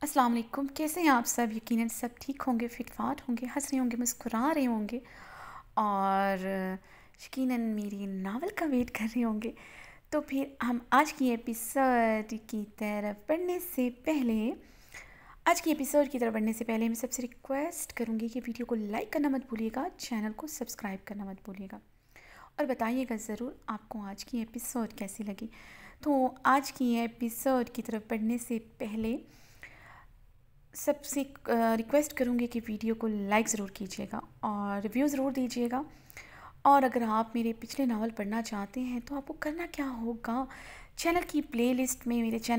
अस्सलाम वालेकुम। कैसे हैं आप सब? यकीनन सब ठीक होंगे, फिट-फाट होंगे, हँस रहे होंगे, मुस्कुरा रहे होंगे और यकीनन मेरी नावल का वेट कर रहे होंगे। तो फिर हम आज की एपिसोड की तरफ बढ़ने से पहले मैं सबसे रिक्वेस्ट करूँगी कि वीडियो को लाइक करना मत भूलिएगा, चैनल को सब्सक्राइब करना मत भूलिएगा और बताइएगा ज़रूर आपको आज की एपिसोड कैसी लगी। तो आज की एपिसोड की तरफ बढ़ने से पहले सबसे रिक्वेस्ट करूँगी कि वीडियो को लाइक ज़रूर कीजिएगा और रिव्यू ज़रूर दीजिएगा। और अगर आप मेरे पिछले नावल पढ़ना चाहते हैं तो आपको करना क्या होगा, मेरे चैनल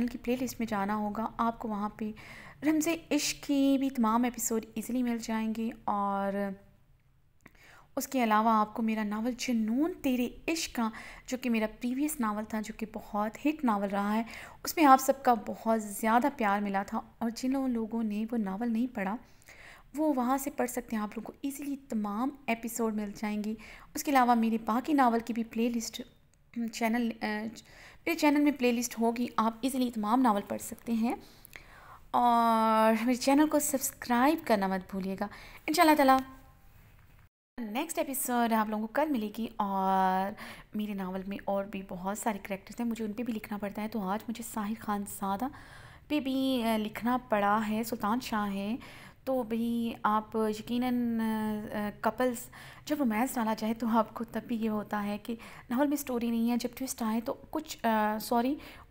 की प्लेलिस्ट में जाना होगा। आपको वहाँ पे रमज़े इश्क की भी तमाम एपिसोड इजीली मिल जाएंगे और उसके अलावा आपको मेरा नावल जुनून तेरे इश्क का, जो कि मेरा प्रीवियस नावल था, जो कि बहुत हिट नावल रहा है, उसमें आप सबका बहुत ज़्यादा प्यार मिला था। और जिन लोगों ने वो नावल नहीं पढ़ा वो वहाँ से पढ़ सकते हैं, आप लोगों को इजीली तमाम एपिसोड मिल जाएंगी। उसके अलावा मेरे बाकी नावल की भी प्लेलिस्ट मेरे चैनल में प्लेलिस्ट होगी, आप इजीली तमाम नावल पढ़ सकते हैं। और मेरे चैनल को सब्सक्राइब करना मत भूलिएगा। इंशाल्लाह ताला नेक्स्ट एपिसोड आप लोगों को कल मिलेगी। और मेरे नावल में और भी बहुत सारे करैक्टर्स हैं, मुझे उन पे भी लिखना पड़ता है। तो आज मुझे साहिर खानज़ादा पे भी लिखना पड़ा है। सुल्तान शाह है, तो भाई आप यकीनन कपल्स जब रोमांस डाला जाए तो आपको तब भी ये होता है कि नावल में स्टोरी नहीं है, जब ट्विस्ट आए तो कुछ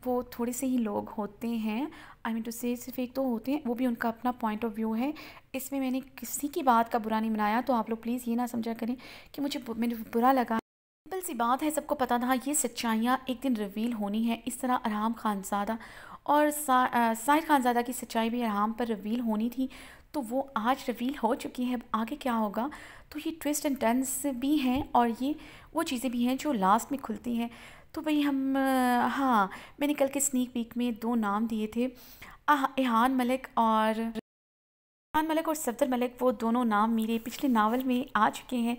वो थोड़े से ही लोग होते हैं, आई मीन टू से सिर्फ एक तो होते हैं, वो भी उनका अपना पॉइंट ऑफ व्यू है। इसमें मैंने किसी की बात का बुरा नहीं बनाया, तो आप लोग प्लीज़ ये ना समझा करें कि मैंने बुरा लगा। सिंपल सी बात है, सबको पता था ये सच्चाइयाँ एक दिन रिवील होनी है। इस तरह अरहम खानज़ादा और साहिर खानज़ादा की सच्चाई भी अरहम पर रिवील होनी थी, तो वो आज रिवील हो चुकी है। अब आगे क्या होगा, तो ये ट्विस्ट एंड टर्न्स भी हैं और ये वो चीज़ें भी हैं जो लास्ट में खुलती हैं। तो भाई हाँ, मैंने कल के स्नीक पीक में 2 नाम दिए थे, एहान मलिक और सफदर मलिक। वो दोनों नाम मेरे पिछले नावल में आ चुके हैं।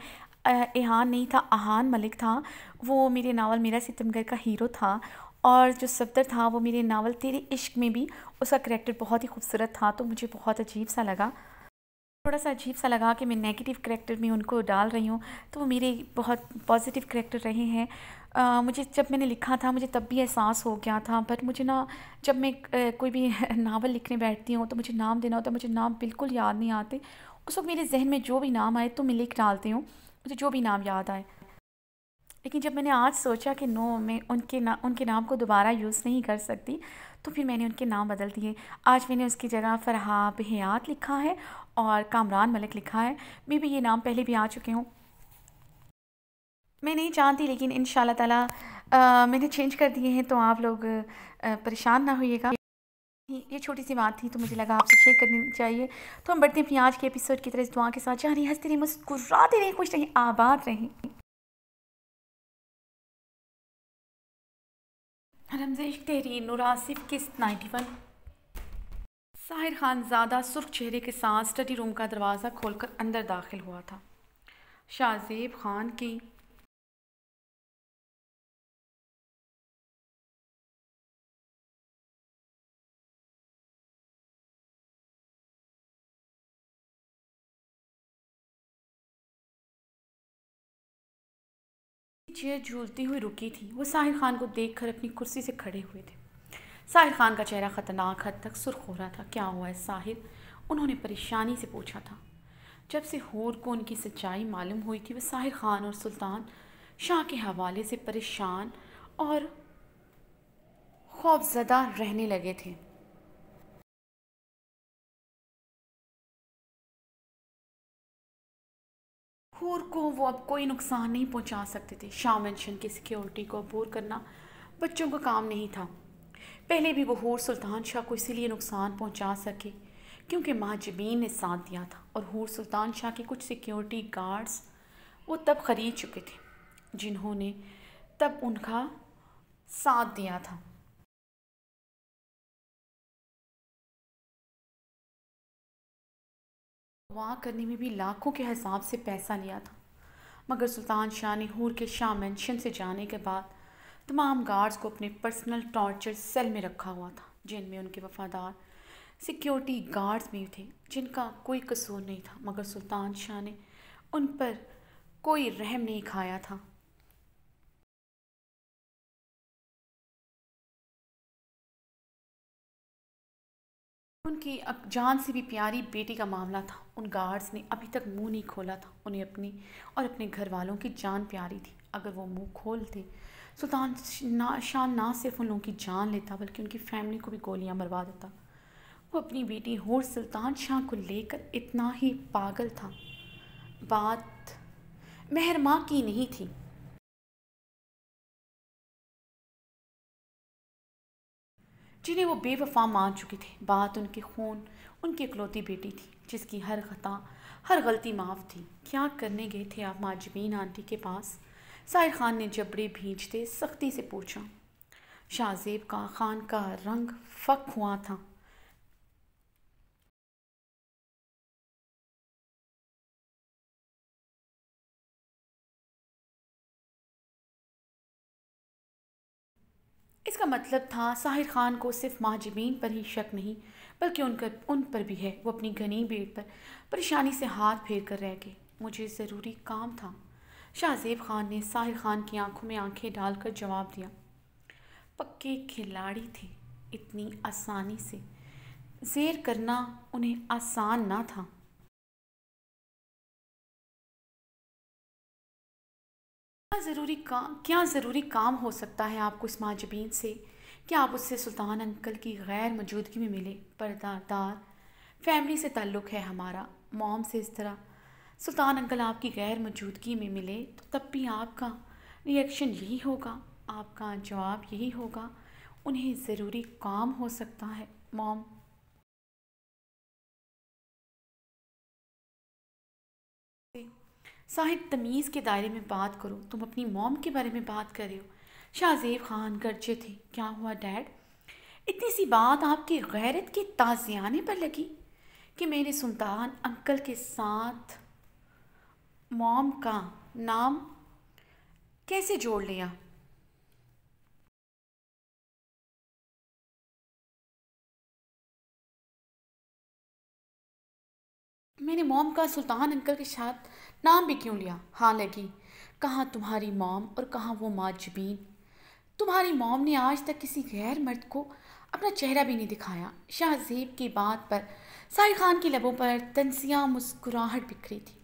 एहान नहीं था, आहान मलिक था। वो मेरे नावल मेरा सितमगर का हीरो था। और जो सफदर था वो मेरे नावल तेरे इश्क में भी उसका करैक्टर बहुत ही खूबसूरत था। तो मुझे बहुत अजीब सा लगा, थोड़ा सा अजीब सा लगा कि मैं नेगेटिव करैक्टर में उनको डाल रही हूँ, तो वो मेरे बहुत पॉजिटिव करैक्टर रहे हैं। मुझे जब मैंने लिखा था मुझे तब भी एहसास हो गया था, बट मुझे ना जब मैं कोई भी नावल लिखने बैठती हूँ तो मुझे नाम देना होता है, मुझे नाम बिल्कुल याद नहीं आते। उस वक्त मेरे जहन में जो भी नाम आए तो मैं लिख डालती हूँ, मुझे जो भी नाम याद आए। लेकिन जब मैंने आज सोचा कि नो, मैं उनके नाम को दोबारा यूज़ नहीं कर सकती, तो फिर मैंने उनके नाम बदल दिए। आज मैंने उसकी जगह फरहाब हयात लिखा है और कामरान मलिक लिखा है। मे भी ये नाम पहले भी आ चुके हों, मैं नहीं जानती, लेकिन इंशाल्लाह ताला मैंने चेंज कर दिए हैं, तो आप लोग परेशान ना होइएगा। ये छोटी सी बात थी तो मुझे लगा आपसे शेयर करनी चाहिए। तो हम बढ़ते हैं अपनी आज के एपिसोड की तरह, इस दुआ के साथ, जारी हंसते रहें, मुस्कुराते रहें, खुश रहें, आबाद रहें। रमज़े इश्क तेरी नूर आसिफ किस्त 91। साहिर खानज़ादा सुर्ख चेहरे के साथ स्टडी रूम का दरवाज़ा खोलकर अंदर दाखिल हुआ था। शाहज़ेब खान की चेयर झूलती हुई रुकी थी। वो साहिर खान को देखकर अपनी कुर्सी से खड़े हुए थे। साहिर खान का चेहरा ख़तरनाक हद तक सुर्ख हो रहा था। क्या हुआ है साहिर? उन्होंने परेशानी से पूछा था। जब से होर को उनकी सच्चाई मालूम हुई थी, वह साहिर खान और सुल्तान शाह के हवाले से परेशान और खौफजदा रहने लगे थे। होर को वो अब कोई नुकसान नहीं पहुंचा सकते थे। शाह मेंशन की सिक्योरिटी को अबूर करना बच्चों का काम नहीं था। पहले भी वो हूर सुल्तान शाह को इसीलिए नुकसान पहुंचा सके क्योंकि महाजबीन ने साथ दिया था, और हूर सुल्तान शाह के कुछ सिक्योरिटी गार्ड्स वो तब खरीद चुके थे जिन्होंने तब उनका साथ दिया था। अगवा करने में भी लाखों के हिसाब से पैसा लिया था। मगर सुल्तान शाह ने हूर के शाह मेंशन से जाने के बाद तमाम गार्ड्स को अपने पर्सनल टॉर्चर सेल में रखा हुआ था, जिनमें उनके वफादार सिक्योरिटी गार्ड्स भी थे जिनका कोई कसूर नहीं था, मगर सुल्तान शाह ने उन पर कोई रहम नहीं खाया था। उनकी अब जान से भी प्यारी बेटी का मामला था। उन गार्ड्स ने अभी तक मुंह नहीं खोला था। उन्हें अपनी और अपने घर वालों की जान प्यारी थी। अगर वो मुंह खोलते, सुल्तान शाह ना सिर्फ उन लोगों की जान लेता बल्कि उनकी फैमिली को भी गोलियां मरवा देता। वो अपनी बेटी होर सुल्तान शाह को लेकर इतना ही पागल था। बात मेहरमा की नहीं थी। जिन्हें वो बेवफा मान चुके थे। बात उनके खून, उनकी इकलौती बेटी थी जिसकी हर खता, हर गलती माफ़ थी। क्या करने गए थे आप माजबीन आंटी के पास? साहिर खान ने जबड़े भींचते सख्ती से पूछा। शाहजेब का खान का रंग फक हुआ था। इसका मतलब था साहिर खान को सिर्फ माजिबीन पर ही शक नहीं बल्कि उन पर भी है। वो अपनी घनी बेट पर परेशानी से हाथ फेर कर रह गए। मुझे ज़रूरी काम था। शाहजेब खान ने साहिर खान की आंखों में आंखें डालकर जवाब दिया। पक्के खिलाड़ी थे। इतनी आसानी से ज़ेर करना उन्हें आसान ना था। क्या ज़रूरी काम हो सकता है आपको इस माजबीन से? क्या आप उससे सुल्तान अंकल की गैर मौजूदगी में मिले? पर्दादार फैमिली से ताल्लुक़ है हमारा। मॉम से इस तरह सुल्तान अंकल आपकी गैर मौजूदगी में मिले तो तब भी आपका रिएक्शन यही होगा, आपका जवाब यही होगा। उन्हें ज़रूरी काम हो सकता है मॉम। साहिब, तमीज़ के दायरे में बात करो। तुम अपनी मॉम के बारे में बात कर रहे हो। शाहजेब खान गरजे थे। क्या हुआ डैड? इतनी सी बात आपकी गैरत के ताज़ियाने पर लगी कि मैंने सुल्तान अंकल के साथ मॉम का नाम कैसे जोड़ लिया? मैंने मॉम का सुल्तान अंकल के साथ नाम भी क्यों लिया? हाँ लगी। कहाँ तुम्हारी मॉम और कहाँ वो माजबीन। तुम्हारी मॉम ने आज तक किसी गैर मर्द को अपना चेहरा भी नहीं दिखाया। शाहजेब की बात पर साहिर खान की लबों पर तंसिया मुस्कुराहट बिखरी थी।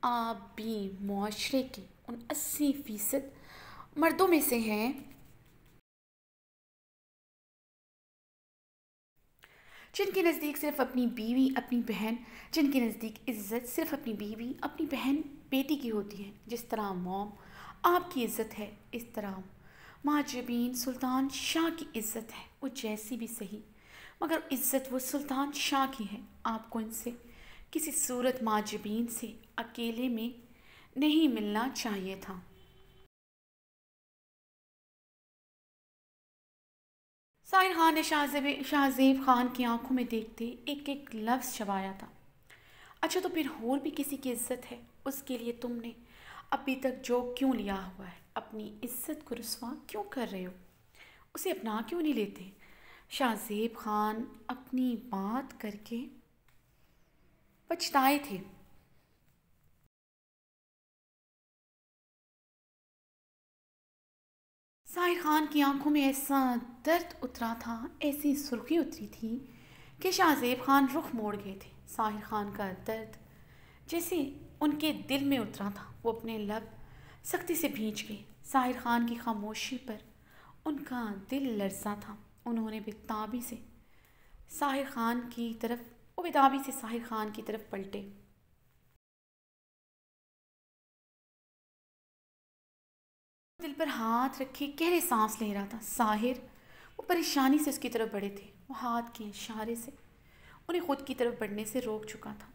आप भी मुआशरे के उन 80% मर्दों में से हैं जिनके नज़दीक सिर्फ अपनी बीवी, अपनी बहन, जिनके नज़दीक इज़्ज़त सिर्फ अपनी बीवी, अपनी बहन, बेटी की होती है। जिस तरह मॉम आपकी इज़्ज़त है, इस तरह माजबीन सुल्तान शाह की इज़्ज़त है। वो जैसी भी सही, मगर इज़्ज़त वो सुल्तान शाह की है। आपको इनसे किसी सूरत माजबीन से अकेले में नहीं मिलना चाहिए था। साहिर खान ने शाहजेब खान की आंखों में देखते एक एक लफ्ज़ चबाया था। अच्छा, तो फिर और भी किसी की इज्जत है? उसके लिए तुमने अभी तक जो क्यों लिया हुआ है? अपनी इज्जत को रुस्वा क्यों कर रहे हो? उसे अपना क्यों नहीं लेते? शाहजेब खान अपनी बात करके पछताए थे। साहिर खान की आंखों में ऐसा दर्द उतरा था, ऐसी सुर्खी उतरी थी कि शाहजेब खान रुख मोड़ गए थे। साहिर खान का दर्द जैसे उनके दिल में उतरा था। वो अपने लब सख्ती से भींच गए। साहिर खान की खामोशी पर उनका दिल लरसा था। उन्होंने बेताबी से साहिर खान की तरफ वो बेताबी से साहिर खान की तरफ पलटे। दिल पर हाथ रखे गहरे सांस ले रहा था। साहिर वो परेशानी से उसकी तरफ बढ़े थे। वो हाथ के इशारे से उन्हें खुद की तरफ बढ़ने से रोक चुका था।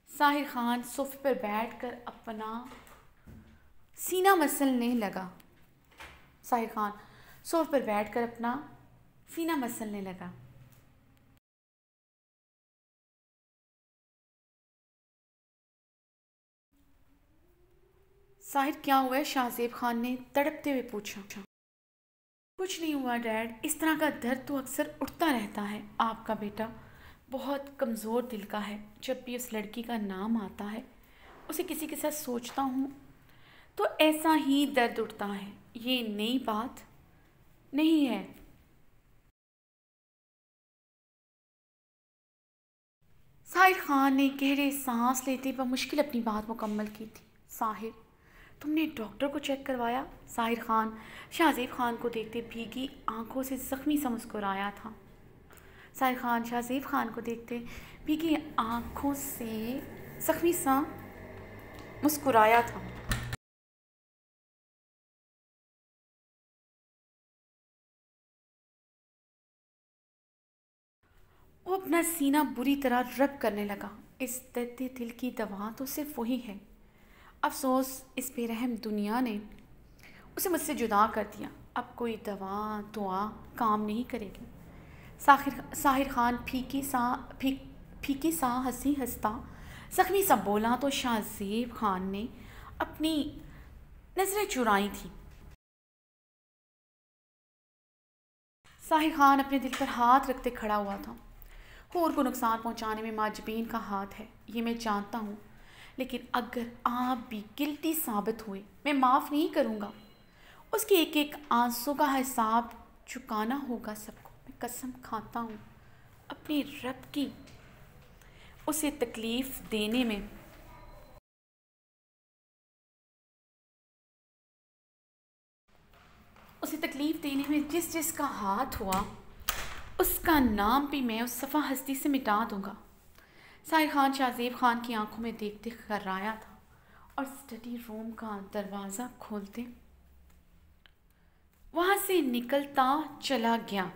साहिर खान सोफे पर बैठकर अपना सीना मसलने लगा। साहिर खान सोफे पर बैठकर अपना सीना मसलने लगा। साहिर, क्या हुआ है? शाहजेब खान ने तड़पते हुए पूछा। कुछ नहीं हुआ डैड, इस तरह का दर्द तो अक्सर उठता रहता है। आपका बेटा बहुत कमज़ोर दिल का है। जब भी उस लड़की का नाम आता है, उसे किसी के साथ सोचता हूँ तो ऐसा ही दर्द उठता है। ये नई बात नहीं है। साहिर खान ने गहरे सांस लेते मुश्किल अपनी बात मुकम्मल की थी। साहिर, तुमने डॉक्टर को चेक करवाया? साहिर खान शाहज़ेब खान को देखते भीगी आंखों से ज़ख्मी सा मुस्कुराया था। साहिर खान शाहज़ेब खान को देखते भीगी आंखों से ज़ख्मी सा मुस्कुराया था। वो अपना सीना बुरी तरह रब करने लगा। इस दर्द दिल की दवा तो सिर्फ वही है। अफसोस इस बेरहम दुनिया ने उसे मुझसे जुदा कर दिया। अब कोई दवा दुआ काम नहीं करेगी। साहिर खान फीकी सा हंसी हंसता जख्मी सा बोला तो शाहज़ेब खान ने अपनी नज़रें चुराई थी। साहिर खान अपने दिल पर हाथ रखते खड़ा हुआ था। हूर को नुकसान पहुंचाने में माजबीन का हाथ है, ये मैं जानता हूँ। लेकिन अगर आप भी गिल्टी साबित हुए, मैं माफ़ नहीं करूँगा। उसके एक एक आंसू का हिसाब चुकाना होगा सबको। मैं कसम खाता हूँ अपने रब की। उसे तकलीफ़ देने में जिस जिसका हाथ हुआ, उसका नाम भी मैं उस सफ़ा हस्ती से मिटा दूंगा। साहिर खान शाहज़ेब खान की आंखों में देखते खर्राया था और स्टडी रूम का दरवाज़ा खोलते वहाँ से निकलता चला गया।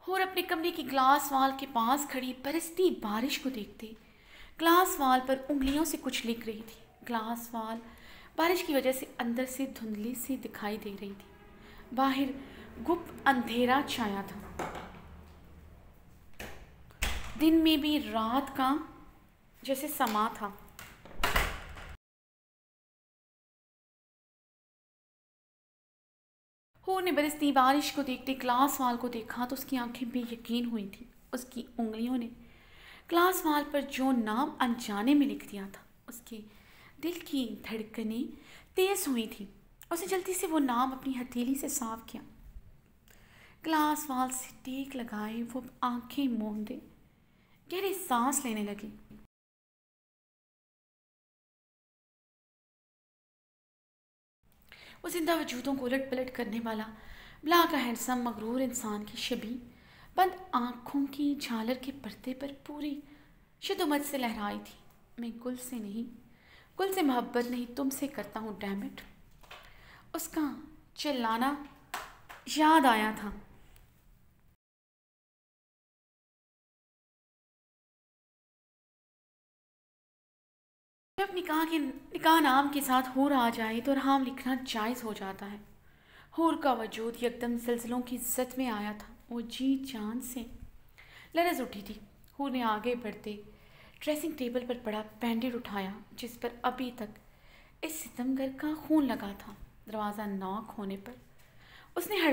और अपने कमरे की ग्लास वाल के पास खड़ी बरसती बारिश को देखते ग्लास वाल पर उंगलियों से कुछ लिख रही थी। ग्लास वाल बारिश की वजह से अंदर से धुंधली सी दिखाई दे रही थी। बाहर गुप्त अंधेरा छाया था। दिन में भी रात का जैसे समा था। हूर ने बरसती बारिश को देखते ग्लास वाल को देखा तो उसकी आंखें बेयकीन हुई थी। उसकी उंगलियों ने ग्लास वाल पर जो नाम अनजाने में लिख दिया था, उसके दिल की धड़कनें तेज हुई थी। उसे जल्दी से वो नाम अपनी हथेली से साफ किया। ग्लास वाल से टेक लगाए वो आंखें मूंदे गहरी सांस लेने लगी। वो जिंदा वजूदों को उलट पलट करने वाला ब्ला का हैंडसम मगरूर इंसान की छवि बंद आँखों की झालर के पर्दे पर पूरी शिद्दत से लहराई थी। मैं गुल से नहीं, गुल से मोहब्बत नहीं, तुमसे करता हूँ डैमिट। उसका चिल्लाना याद आया था। जब निकाह नाम के साथ हूर आ जाए तो नाम लिखना जायज़ हो जाता है। हूर का वजूद यकदम ज़लज़लों की ज़द में आया था। वो जी जान से लरज़ उठी थी। हूर ने आगे बढ़ते ड्रेसिंग टेबल पर पड़ा बैंडेड उठाया जिस पर अभी तक इस सितमगर का खून लगा था। दरवाज़ा नॉक होने पर उसने बंद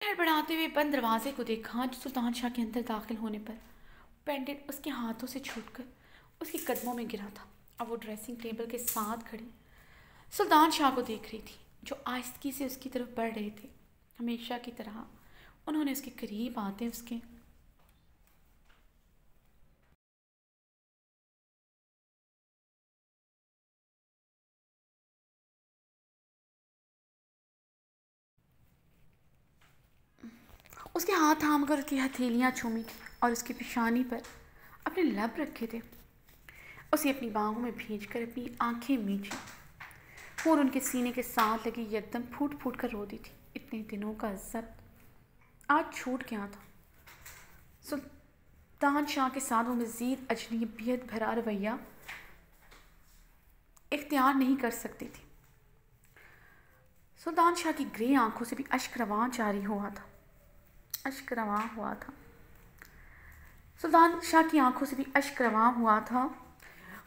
हड़बड़ाते हुए बंद दरवाजे को देखा जो सुल्तान शाह के अंदर दाखिल होने पर बैंडेड उसके हाथों से छूटकर उसके कदमों में गिरा था। अब वो ड्रेसिंग टेबल के साथ खड़ी सुल्तान शाह को देख रही थी जो आहिस्तगी से उसकी तरफ बढ़ रहे थे। हमेशा की तरह उन्होंने उसके करीब आते उसके हाथ थाम कर उसकी हथेलियाँ चूमी थी और उसकी पेशानी पर अपने लब रखे थे। उसे अपनी बाहों में भींच कर अपनी आंखें मींची और उनके सीने के साथ लगी यकदम फूट फूट कर रो दी थी। इतने दिनों का जब्त आज छूट गया था। सुल्तान शाह के साथ वो मज़ीद अजनबियत भरा रवैया इख्तियार नहीं कर सकती थी। सुल्तान शाह की ग्रे आंखों से भी अश्क रवां जारी हुआ था, अश्क रवां हुआ था। सुल्तान शाह की आंखों से भी अश्क रवां हुआ था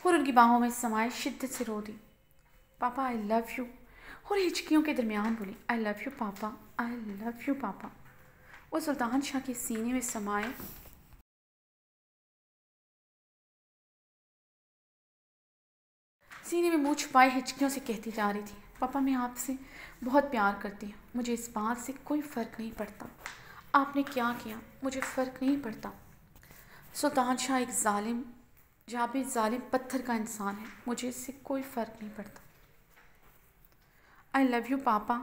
और उनकी बाहों में समाये शिद्दत से रो दी। पापा आई लव यू। और हिचकियों के दरमियान बोली, आई लव यू पापा, आई लव यू पापा। वो सुल्तान शाह के सीने में समाये सीने में मुँह छुपाए हिचकियों से कहती जा रही थी, पापा मैं आपसे बहुत प्यार करती हूँ, मुझे इस बात से कोई फ़र्क नहीं पड़ता आपने क्या किया, मुझे फ़र्क नहीं पड़ता। सुल्तान शाह एक जालिम जाबिर जालिम पत्थर का इंसान है, मुझे इससे कोई फ़र्क नहीं पड़ता। आई लव यू पापा।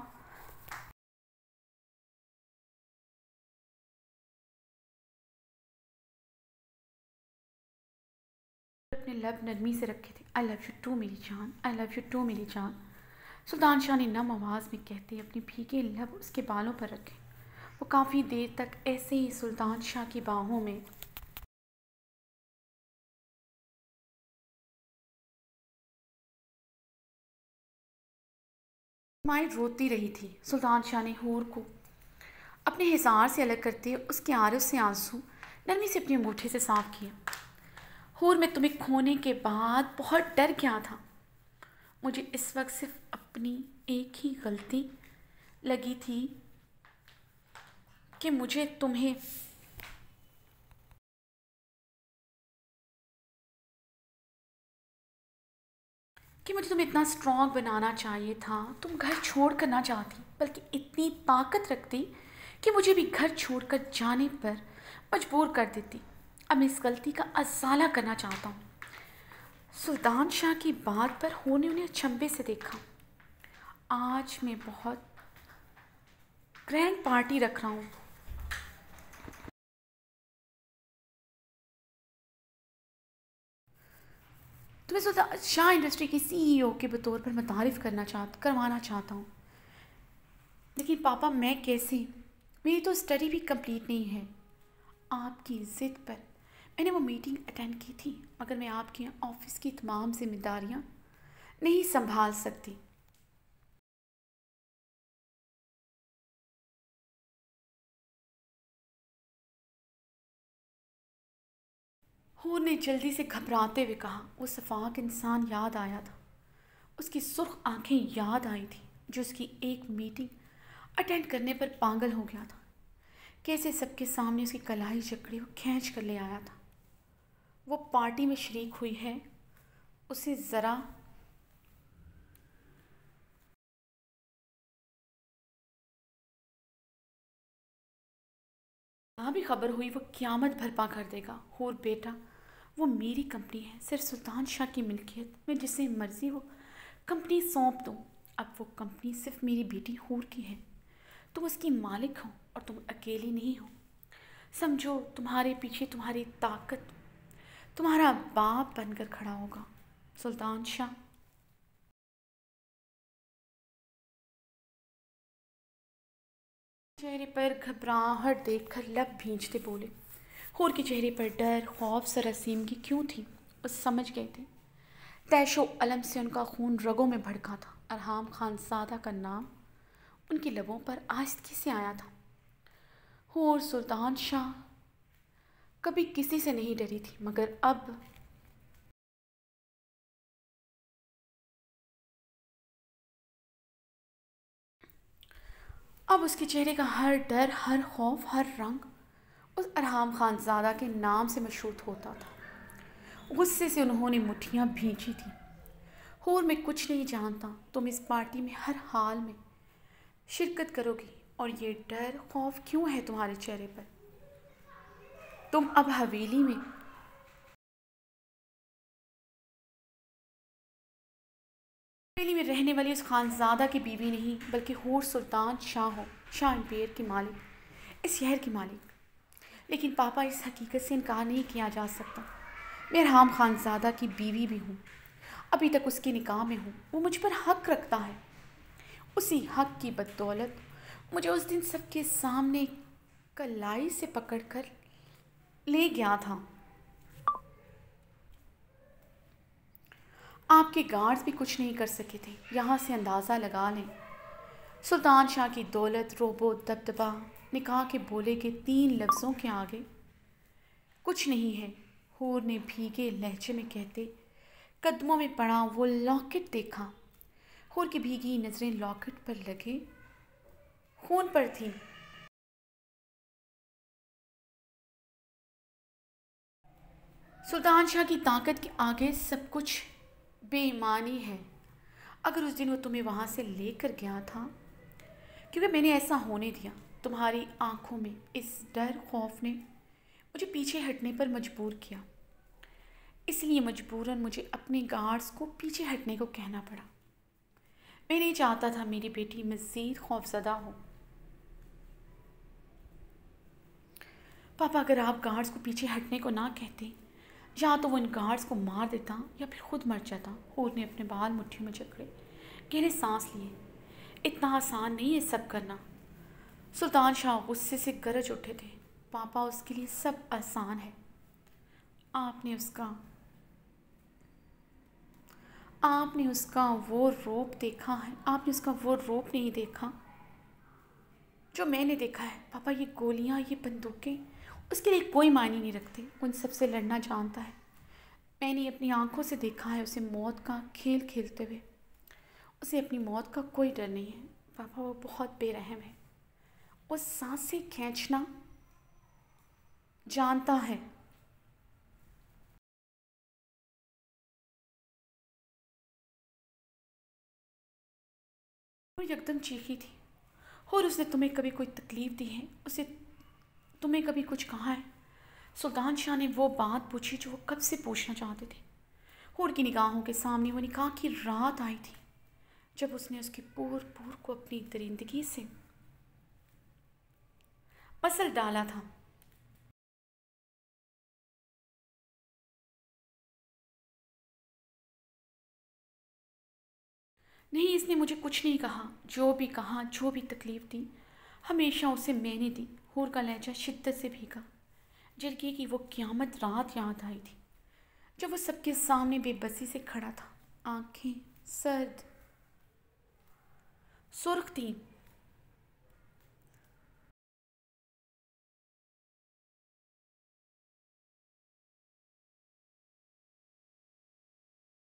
अपने लब नरमी से रखे थे, आई लव यू टू मेरी जान, आई लव यू टू मेरी जान। सुल्तान शाह ने नम आवाज़ में कहते अपने भीगे लब उसके बालों पर रखे। वो काफ़ी देर तक ऐसे ही सुल्तान शाह की बाहों में माई रोती रही थी। सुल्तान शाह ने हूर को अपने हिसार से अलग करते उसके आरस से आंसू नरमी से अपने अंगूठे से साफ किए। हूर मैं तुम्हें खोने के बाद बहुत डर गया था, मुझे इस वक्त सिर्फ अपनी एक ही गलती लगी थी कि मुझे तुम्हें इतना स्ट्रॉन्ग बनाना चाहिए था। तुम घर छोड़ कर ना जाती बल्कि इतनी ताकत रखती कि मुझे भी घर छोड़कर जाने पर मजबूर कर देती। अब मैं इस गलती का अज़ाला करना चाहता हूँ। सुल्तान शाह की बात पर होने उन्हें अचंभे से देखा। आज मैं बहुत ग्रैंड पार्टी रख रहा हूँ। तुम्हें सुल्तान शाह इंडस्ट्री की सीईओ के बतौर पर मुतारिफ़ करवाना चाहता हूँ। लेकिन पापा मैं कैसे, मेरी तो स्टडी भी कंप्लीट नहीं है। आपकी ज़िद पर मैंने वो मीटिंग अटेंड की थी, मगर मैं आपके ऑफिस की तमाम जिम्मेदारियाँ नहीं संभाल सकती। हूर ने जल्दी से घबराते हुए कहा। वो सफाक इंसान याद आया था, उसकी सुर्ख आंखें याद आई थी जो उसकी एक मीटिंग अटेंड करने पर पागल हो गया था। कैसे सबके सामने उसकी कलाई जकड़ी वो खींच कर ले आया था। वो पार्टी में शरीक हुई है, उसे ज़रा जहाँ भी खबर हुई वो क़यामत बर्पा कर देगा। हूर बेटा, वो मेरी कंपनी है, सिर्फ सुल्तान शाह की मिल्कियत, मैं जिसे मर्ज़ी वो कंपनी सौंप दूँ। अब वो कंपनी सिर्फ मेरी बेटी हूर की है, तुम उसकी मालिक हो और तुम अकेली नहीं हो। समझो तुम्हारे पीछे तुम्हारी ताकत तुम्हारा बाप बनकर खड़ा होगा। सुल्तान शाह चेहरे पर घबराहट देखकर लब भींचते बोले। हूर के चेहरे पर डर, खौफ, सरसीमगी क्यों थी, वो समझ गए थे। तैशो अलम से उनका खून रगों में भड़का था। अरहाम खानज़ादा का नाम उनके लबों पर आहिस्तगी से आया था। हूर सुल्तान शाह कभी किसी से नहीं डरी थी, मगर अब उसके चेहरे का हर डर, हर खौफ, हर रंग उस अरहाम खानज़ादा के नाम से मशहूर होता था। गुस्से से उन्होंने मुट्ठियाँ भींची थी। हूर मैं कुछ नहीं जानता, तुम इस पार्टी में हर हाल में शिरकत करोगी और ये डर खौफ क्यों है तुम्हारे चेहरे पर। तुम अब हवेली में रहने वाली उस खानज़ादा की बीवी नहीं बल्कि हूर सुल्तान शाह हो, शाह एम्पायर की मालिक, इस शहर की मालिक। लेकिन पापा इस हकीकत से इनकार नहीं किया जा सकता, मैं अरहाम खानज़ादा की बीवी भी हूँ, अभी तक उसके निकाह में हूँ। वो मुझ पर हक रखता है, उसी हक की बदौलत मुझे उस दिन सबके सामने कलाई से पकड़कर ले गया था। आपके गार्ड्स भी कुछ नहीं कर सके थे। यहाँ से अंदाज़ा लगा लें सुल्तान शाह की दौलत, रोबो, दबदबा, निकाह के बोले के 3 लफ्ज़ों के आगे कुछ नहीं है। हूर ने भीगे लहजे में कहते कदमों में पड़ा वो लॉकेट देखा। हूर की भीगी नज़रें लॉकेट पर लगे खून पर थीं। सुल्तान शाह की ताकत के आगे सब कुछ बेईमानी है। अगर उस दिन वो तुम्हें वहाँ से लेकर गया था, क्योंकि मैंने ऐसा होने दिया। तुम्हारी आंखों में इस डर खौफ ने मुझे पीछे हटने पर मजबूर किया। इसलिए मजबूरन मुझे अपने गार्ड्स को पीछे हटने को कहना पड़ा। मैं नहीं चाहता था मेरी बेटी मज़ीद खौफज़दा हो। पापा, अगर आप गार्ड्स को पीछे हटने को ना कहते, या तो वो इन गार्ड्स को मार देता या फिर खुद मर जाता। हूर ने अपने बाल मुट्ठी में जकड़े गहरे सांस लिए। इतना आसान नहीं है सब करना। सुल्तान शाह गुस्से से गरज उठे थे। पापा, उसके लिए सब आसान है। आपने उसका वो रूप देखा है। आपने उसका वो रूप नहीं देखा जो मैंने देखा है। पापा, ये गोलियां, ये बंदूकें उसके लिए कोई मायने नहीं रखते। उन सब से लड़ना जानता है। मैंने अपनी आंखों से देखा है उसे मौत का खेल खेलते हुए। उसे अपनी मौत का कोई डर नहीं है। पापा, वो बहुत बेरहम है। वो सांसें खींचना जानता है। वो एकदम चीखी थी। और उसने तुम्हें कभी कोई तकलीफ़ दी है? उसे तुम्हें कभी कुछ कहा है? सुल्तान शाह ने वो बात पूछी जो वो कब से पूछना चाहते थे। हूर की निगाहों के सामने वो निकाह की रात आई थी, जब उसने उसके पूर पूर को अपनी दरिंदगी से मसल डाला था। नहीं, इसने मुझे कुछ नहीं कहा। जो भी कहा, जो भी तकलीफ़ दी, हमेशा उसे मैंने दी। हूर का लहजा शिद्दत से भीगा। जरगी की वो क़यामत रात याद आई थी, जब वो सबके सामने बेबसी से खड़ा था। आंखें सर्द सुर्ख थीं।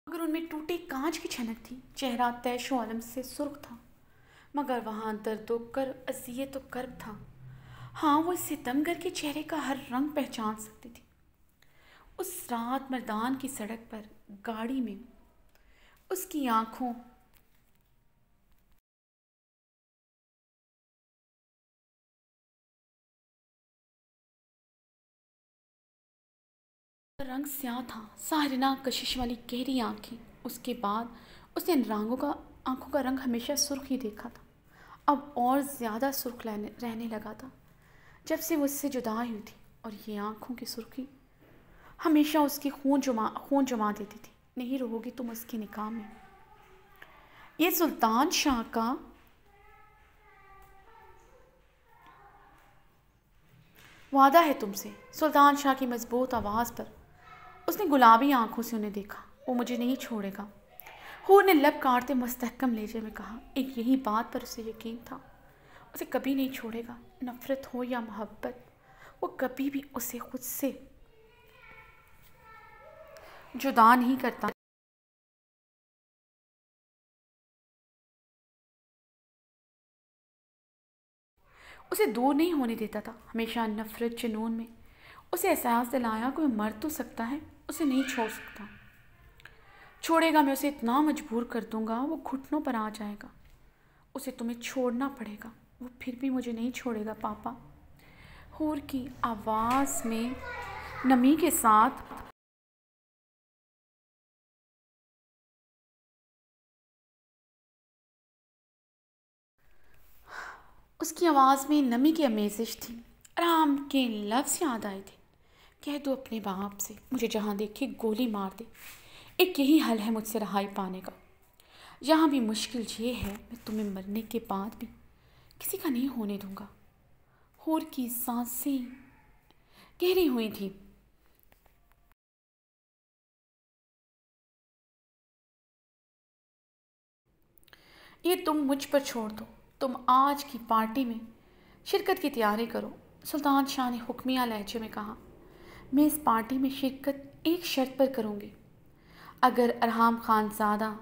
मगर उनमें टूटे कांच की छनक थी। चेहरा तैशो आलम से सुर्ख था, मगर वहाँ दर्द व कर्ब, अज़ियत व कर्ब था। हाँ, वो सितमगर के चेहरे का हर रंग पहचान सकती थी। उस रात मर्दान की सड़क पर गाड़ी में उसकी आंखों का रंग स्याह था। साहरिना कशिश वाली गहरी आंखें। उसके बाद उसने इन आंखों का रंग हमेशा सुर्ख ही देखा था। अब और ज़्यादा सुर्ख रहने लगा था जब से वो उससे जुदा हुई थी। और ये आंखों की सुर्खी हमेशा उसकी खून जमा देती थी। नहीं रहोगी तुम उसके निकाह में। ये सुल्तान शाह का वादा है तुमसे। सुल्तान शाह की मजबूत आवाज़ पर उसने गुलाबी आंखों से उन्हें देखा। वो मुझे नहीं छोड़ेगा। हूर ने लब काटते मुस्तहकम लहजे में कहा। एक यही बात पर उसे यकीन था, उसे कभी नहीं छोड़ेगा। नफ़रत हो या मोहब्बत, वो कभी भी उसे खुद से जुदा नहीं करता। उसे दूर नहीं होने देता था। हमेशा नफ़रत जुनून में उसे एहसास दिलाया कि वो मर तो सकता है, उसे नहीं छोड़ सकता। छोड़ेगा, मैं उसे इतना मजबूर कर दूंगा वो घुटनों पर आ जाएगा। उसे तुम्हें छोड़ना पड़ेगा। वो फिर भी मुझे नहीं छोड़ेगा पापा। हूर की आवाज़ में नमी के साथ उसकी आवाज़ में नमी की आमेज़िश थी। आराम के लफ्ज़ याद आए थे। कह दो अपने बाप से मुझे जहाँ देखे गोली मार दे। एक यही हल है मुझसे रहाई पाने का। यहाँ भी मुश्किल ये है, मैं तुम्हें मरने के बाद भी किसी का नहीं होने दूंगा। हूर की सांसें गहरी हुई थी। ये तुम मुझ पर छोड़ दो। तुम आज की पार्टी में शिरकत की तैयारी करो। सुल्तान शाह ने हुक्मिया लहजे में कहा। मैं इस पार्टी में शिरकत एक शर्त पर करूँगी। अगर अरहाम खानज़ादा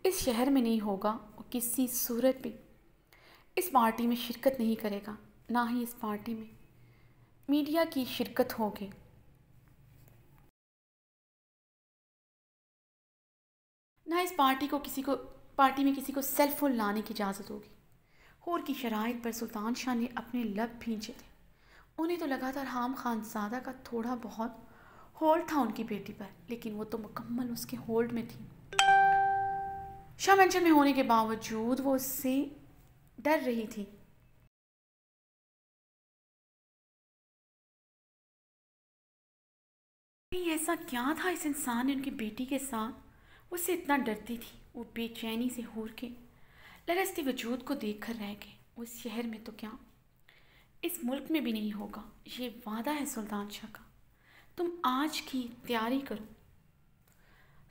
इस शहर में नहीं होगा, वो किसी सूरत भी इस पार्टी में शिरकत नहीं करेगा। ना ही इस पार्टी में मीडिया की शिरकत होगी। ना इस पार्टी में किसी को सेल फोन लाने की इजाज़त होगी। होर की शराइत पर सुल्तान शाह ने अपने लब भींचे थे। उन्हें तो लगा था अरहाम खानज़ादा का थोड़ा बहुत होल्ड था उनकी बेटी पर, लेकिन वो तो मुकम्मल उसके होल्ड में थी। शाह मंजिल में होने के बावजूद वो उससे डर रही थी। नहीं, ऐसा क्या था इस इंसान ने उनकी बेटी के साथ, वो उससे इतना डरती थी। वो बेचैनी से हूर के लरजते वजूद को देख कर रह गए। उस शहर में तो क्या, इस मुल्क में भी नहीं होगा। ये वादा है सुल्तान शाह का, तुम आज की तैयारी करो।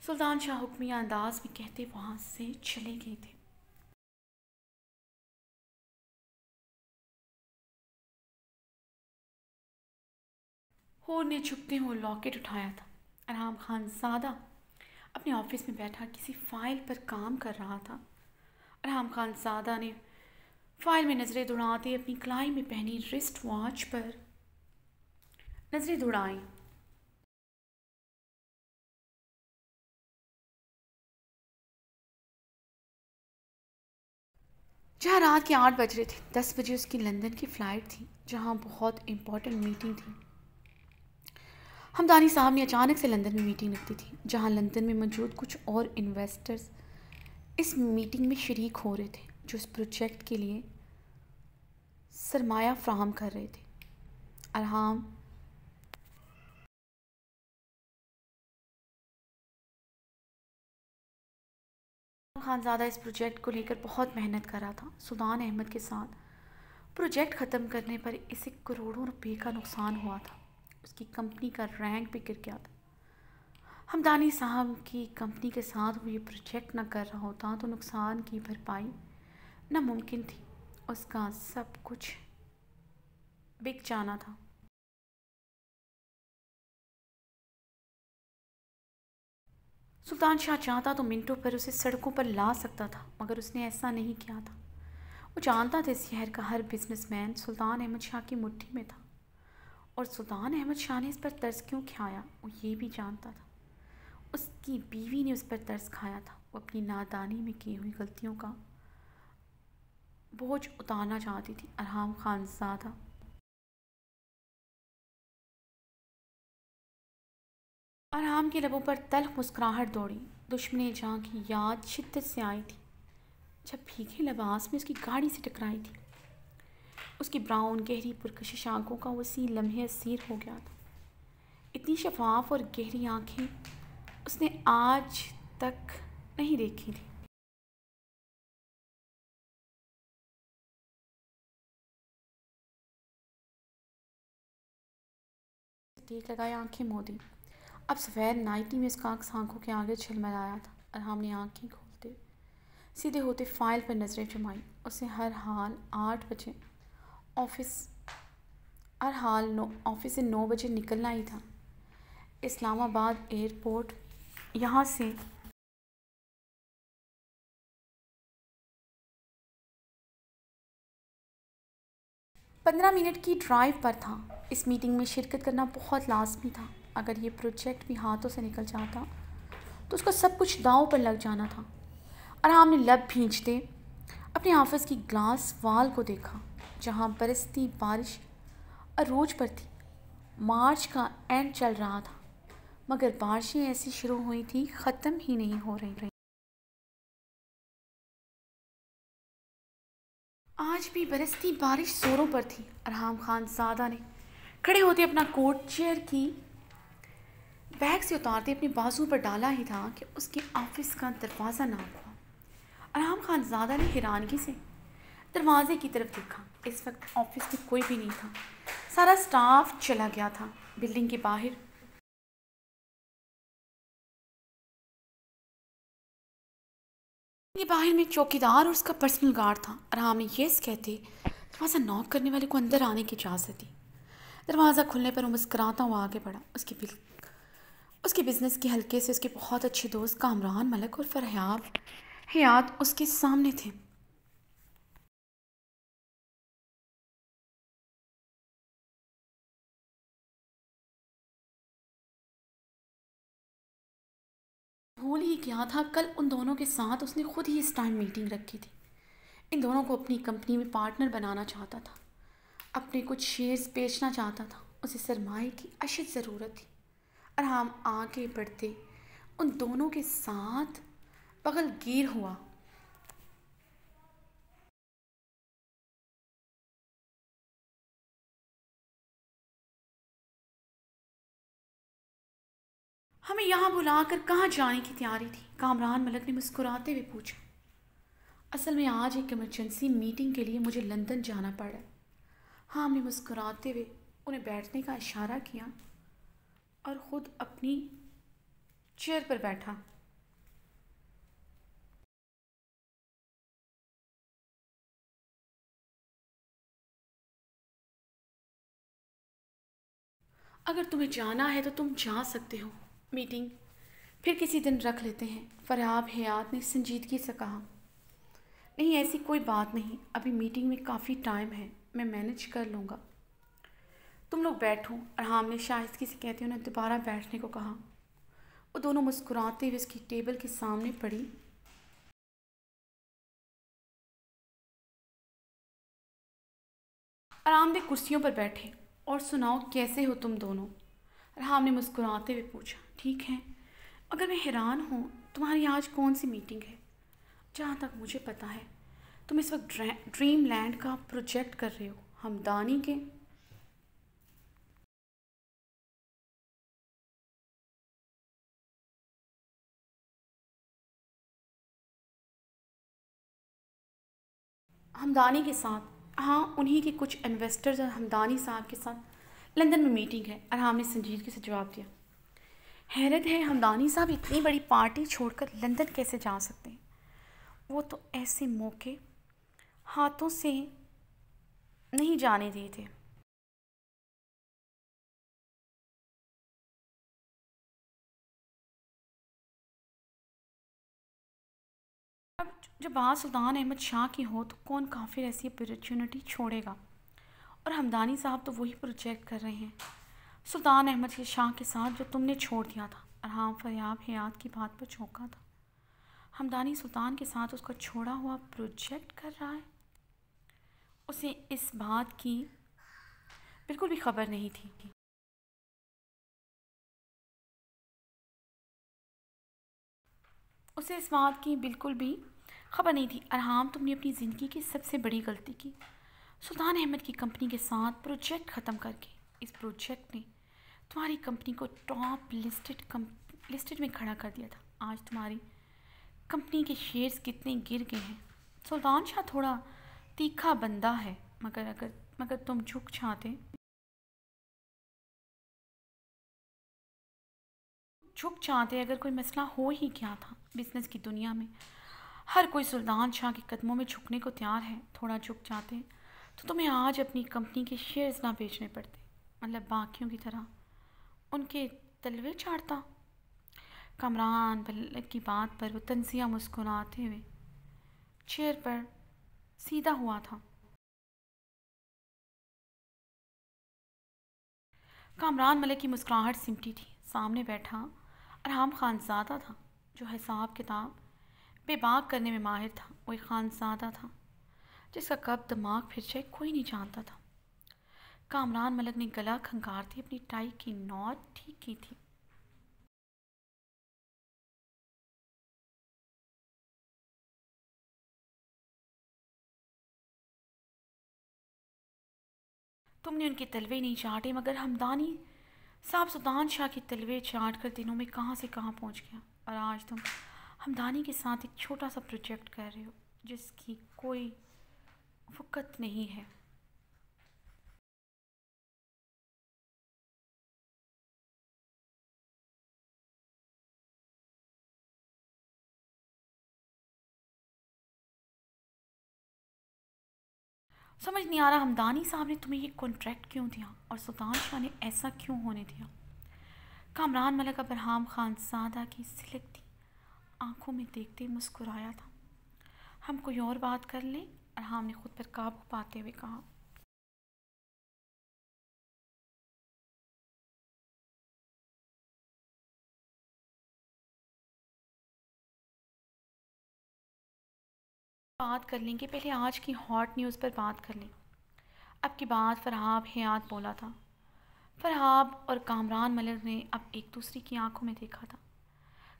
सुल्तान शाह हुक्मिया अंदाज में कहते वहाँ से चले गए थे। होर ने छुपते हुए लॉकेट उठाया था। अरहाम खानज़ादा अपने ऑफिस में बैठा किसी फाइल पर काम कर रहा था। अरहाम खानज़ादा ने फाइल में नज़रें दौड़ाते अपनी कलाई में पहनी रिस्ट वॉच पर नज़रें दौड़ाई। जहाँ रात के 8 बज रहे थे। 10 बजे उसकी लंदन की फ़्लाइट थी, जहाँ बहुत इम्पोर्टेंट मीटिंग थी। हमदानी साहब ने अचानक से लंदन में मीटिंग रख दी थी, जहाँ लंदन में मौजूद कुछ और इन्वेस्टर्स इस मीटिंग में शरीक हो रहे थे, जो इस प्रोजेक्ट के लिए सरमाया फ्राहम कर रहे थे। अरहाम खानज़ादा इस प्रोजेक्ट को लेकर बहुत मेहनत कर रहा था। सुल्तान अहमद के साथ प्रोजेक्ट ख़त्म करने पर इसे करोड़ों रुपए का नुकसान हुआ था। उसकी कंपनी का रैंक भी गिर गया था। हमदानी साहब की कंपनी के साथ वो ये प्रोजेक्ट ना कर रहा होता तो नुकसान की भरपाई नामुमकिन थी। उसका सब कुछ बिक जाना था। सुल्तान शाह चाहता तो मिनटों पर उसे सड़कों पर ला सकता था, मगर उसने ऐसा नहीं किया था। वो जानता था इस शहर का हर बिजनेसमैन सुल्तान अहमद शाह की मुट्ठी में था, और सुल्तान अहमद शाह ने इस पर तरस क्यों खाया वो ये भी जानता था। उसकी बीवी ने उस पर तरस खाया था। वो अपनी नादानी में की हुई गलतियों का बोझ उतारना चाहती थी। अरहाम खानज़ादा अरहाम के लबों पर तल्ख मुस्कुराहट दौड़ी। दुश्मनी जहाँ की याद शिद्दत से आई थी जब भीगे लिबास में उसकी गाड़ी से टकराई थी। उसकी ब्राउन गहरी पुरकशिश आंखों का वसी लम्हे असीर हो गया था। इतनी शफाफ और गहरी आंखें उसने आज तक नहीं देखी थी। टीक लगाए आंखें मोदी। अब सफ़ेद नाइटी में उसका आंखों के आगे झिलमिलाया था। अरहाम ने आंखें खोलते सीधे होते फाइल पर नज़रें जमाई। उसे हर हाल 8 बजे ऑफिस हर हाल ऑफिस से 9 बजे निकलना ही था। इस्लामाबाद एयरपोर्ट यहाँ से 15 मिनट की ड्राइव पर था। इस मीटिंग में शिरकत करना बहुत लाजमी था। अगर ये प्रोजेक्ट भी हाथों से निकल जाता तो उसका सब कुछ दांव पर लग जाना था। अरहाम ने लब भींचते अपने ऑफिस की ग्लास वाल को देखा, जहाँ बरसती बारिश अरोज पर थी। मार्च का एंड चल रहा था, मगर बारिशें ऐसी शुरू हुई थी ख़त्म ही नहीं हो रही। आज भी बरसती बारिश जोरों पर थी। अरहाम खानज़ादा ने खड़े होते अपना कोट चेयर की बैग से उतारते अपने बाजू पर डाला ही था कि उसके ऑफिस का दरवाज़ा ना खुला। अरहाम खानज़ादा ने हैरानगी से दरवाजे की तरफ देखा। इस वक्त ऑफिस में कोई भी नहीं था। सारा स्टाफ चला गया था। बिल्डिंग के बाहर ये बाहर में चौकीदार और उसका पर्सनल गार्ड था। आराम ने यस कहते दरवाज़ा नॉक करने वाले को अंदर आने की इजाज़त दी। दरवाज़ा खुलने पर वो मुस्कुराता हुआ आगे बढ़ा। उसके बिजनेस के हल्के से उसके बहुत अच्छे दोस्त कामरान मलिक और फरयाब हयात उसके सामने थे। भूल ही गया था कल उन दोनों के साथ उसने खुद ही इस टाइम मीटिंग रखी थी। इन दोनों को अपनी कंपनी में पार्टनर बनाना चाहता था, अपने कुछ शेयर्स बेचना चाहता था। उसे सरमाए की अशद ज़रूरत थी और हम आगे बढ़ते उन दोनों के साथ बगलगीर हुआ। हमें यहाँ बुलाकर कहाँ जाने की तैयारी थी? कामरान मलिक ने मुस्कुराते हुए पूछा। असल में आज एक इमरजेंसी मीटिंग के लिए मुझे लंदन जाना पड़ा। हाँ, हमने मुस्कुराते हुए उन्हें बैठने का इशारा किया और ख़ुद अपनी चेयर पर बैठा। अगर तुम्हें जाना है तो तुम जा सकते हो, मीटिंग फिर किसी दिन रख लेते हैं, फरहाब हयात ने संजीदगी से कहा। नहीं, ऐसी कोई बात नहीं, अभी मीटिंग में काफ़ी टाइम है, मैं मैनेज कर लूँगा। तुम लोग बैठो, अरहाम ने शाइस्तगी से कहते उन्हें दोबारा बैठने को कहा। वो दोनों मुस्कुराते हुए उसकी टेबल के सामने पड़ी। आराम ने कुर्सियों पर बैठे। और सुनाओ, कैसे हो तुम दोनों? अरहाम ने मुस्कुराते हुए पूछा। ठीक है, मगर मैं हैरान हूँ, तुम्हारी आज कौन सी मीटिंग है? जहाँ तक मुझे पता है तुम इस वक्त ड्रीम लैंड का प्रोजेक्ट कर रहे हो, हमदानी के। हमदानी के साथ, हाँ, उन्हीं के कुछ इन्वेस्टर्स और हमदानी साहब के साथ लंदन में मीटिंग है, अरहाम ने संजीदगी से जवाब दिया। हैरत है, हमदानी साहब इतनी बड़ी पार्टी छोड़कर लंदन कैसे जा सकते हैं? वो तो ऐसे मौके हाथों से नहीं जाने दिए थे। अब जब बात सुल्तान अहमद शाह की हो तो कौन काफिर ऐसी अपॉर्चुनिटी छोड़ेगा? और हमदानी साहब तो वही प्रोजेक्ट कर रहे हैं सुल्तान अहमद के शाह के साथ जो तुमने छोड़ दिया था। अरहाम फयाब हयात की बात पर चौंका था। हमदानी सुल्तान के साथ उसका छोड़ा हुआ प्रोजेक्ट कर रहा है? उसे इस बात की बिल्कुल भी खबर नहीं थी। उसे इस बात की बिल्कुल भी खबर नहीं थी। अरहाम, तुमने अपनी ज़िंदगी की सबसे बड़ी गलती की, सुल्तान अहमद की कंपनी के साथ प्रोजेक्ट ख़त्म करके। इस प्रोजेक्ट ने तुम्हारी कंपनी को टॉप लिस्टेड में खड़ा कर दिया था। आज तुम्हारी कंपनी के शेयर्स कितने गिर गए हैं। सुल्तान शाह थोड़ा तीखा बंदा है, मगर तुम झुक चाहते अगर कोई मसला हो ही क्या था बिजनेस की दुनिया में। हर कोई सुल्तान शाह के कदमों में झुकने को तैयार है। थोड़ा झुक जाते तो तुम्हें आज अपनी कंपनी के शेयर्स ना बेचने पड़ते, मतलब बाकियों की तरह उनके तलवे चाटता। कमरान बल्लभ की बात पर वो तंजिया मुस्कुराते हुए चेयर पर सीधा हुआ था। कामरान मलिक की मुस्कुराहट सिमटी थी। सामने बैठा अरहाम खानज़ादा था, जो हिसाब किताब बेबाक करने में माहिर था। वो एक खानज़ादा था जिसका कब दिमाग फिर जाए कोई नहीं जानता था। कामरान मलिक ने गला खंगारती अपनी टाई की नॉट ठीक की थी। तुमने उनके तलवे नहीं चाटे, मगर हमदानी साहब सुल्तान शाह के तलवे चाट कर दिनों में कहाँ से कहाँ पहुँच गया। और आज तुम हमदानी के साथ एक छोटा सा प्रोजेक्ट कर रहे हो जिसकी कोई वक़्त नहीं है। समझ नहीं आ रहा हमदानी साहब ने तुम्हें ये कॉन्ट्रैक्ट क्यों दिया और सुल्तान शाह ने ऐसा क्यों होने दिया। कामरान मलिक अब्राहम खानज़ादा की सिलकती आंखों में देखते मुस्कुराया था। हम कोई और बात कर लें। अरहाम ने खुद पर काबू पाते हुए कहा। बात कर लेंगे, पहले आज की हॉट न्यूज़ पर बात कर लें। अब की बात फरहाब हयात बोला था। फरहाब और कामरान मलिक ने अब एक दूसरे की आंखों में देखा था।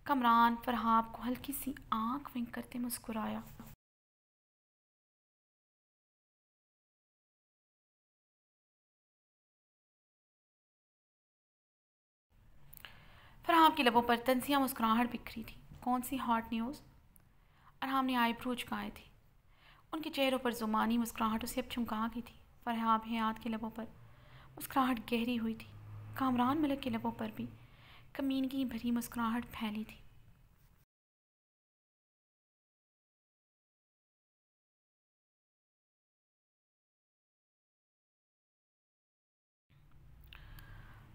कामरान फरहाब को हल्की सी आंख विंक करते मुस्कुराया। फरहाब के लबों पर तंजिया मुस्कुराहट बिखरी थी। कौन सी हॉट न्यूज़? अरहाम ने आईब्रो झुकाए थे। उनके चेहरों पर जुबानी मुस्कुराहट उसे अब चमका गई थी। फरहाब हयात के लबों पर मुस्कुराहट गहरी हुई थी। कामरान मलिक के लबों पर भी कमीनगी भरी मुस्कुराहट फैली थी।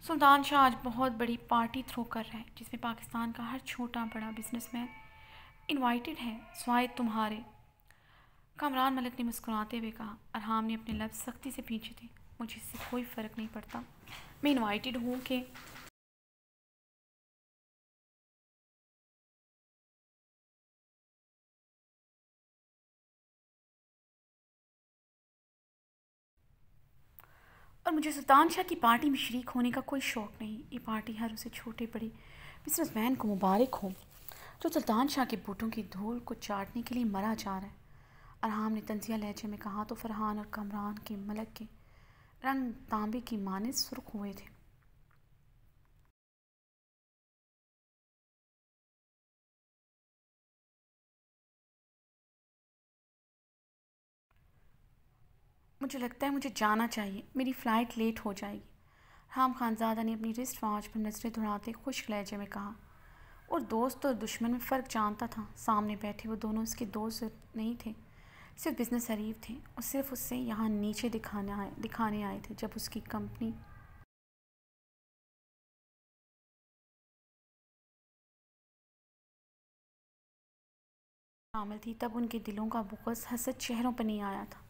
सुल्तान शाह आज बहुत बड़ी पार्टी थ्रो कर रहा है जिसमें पाकिस्तान का हर छोटा बड़ा बिजनेसमैन इनवाइटेड है स्वाय तुम्हारे। कामरान मलिक ने मुस्कुराते हुए कहा। अरहाम ने अपने लफ्ज़ सख्ती से खींचे थे। मुझे इससे कोई फ़र्क नहीं पड़ता मैं इनवाइटेड हूँ कि और मुझे सुल्तान शाह की पार्टी में शरीक होने का कोई शौक़ नहीं। ये पार्टी हर उसे छोटे बड़े बिजनेसमैन को मुबारक हो जो सुल्तान शाह के बूटों की धूल को चाटने के लिए मरा जा रहा है। अरहाम ने तंजिया लहजे में कहा तो फरहान और कामरान के मलक के रंग तांबे की मानिस सुर्ख हुए थे। मुझे लगता है मुझे जाना चाहिए, मेरी फ़्लाइट लेट हो जाएगी। राम खानज़ादा ने अपनी रिस्ट वॉच पर नज़रें दौड़ाते खुश्क लहजे में कहा। और दोस्त और दुश्मन में फ़र्क जानता था। सामने बैठे वो दोनों उसके दोस्त नहीं थे, सिर्फ बिजनेस हरीफ थे और सिर्फ उससे यहाँ नीचे दिखाने आए थे। जब उसकी कंपनी शामिल थी तब उनके दिलों का बुग़्ज़ हसद चेहरों पर नहीं आया था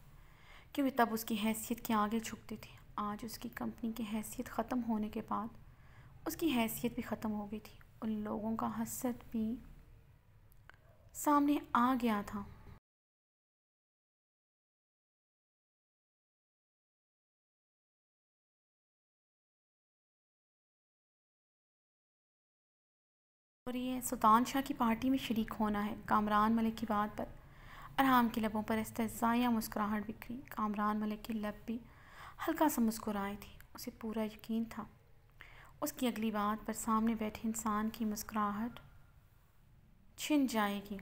क्योंकि तब उसकी हैसियत के आगे झुकते थे। आज उसकी कंपनी की हैसियत ख़त्म होने के बाद उसकी हैसियत भी ख़त्म हो गई थी। उन लोगों का हसद भी सामने आ गया था। और ये सुल्तान शाह की पार्टी में शरीक होना है। कामरान मलिक की बात पर अरहाम के लबों पर इस्तेज़ाया मुस्कुराहट बिखरी। कामरान मलिक के लब भी हल्का सा मुस्कुराए थे। उसे पूरा यकीन था उसकी अगली बात पर सामने बैठे इंसान की मुस्कुराहट छिन जाएगी।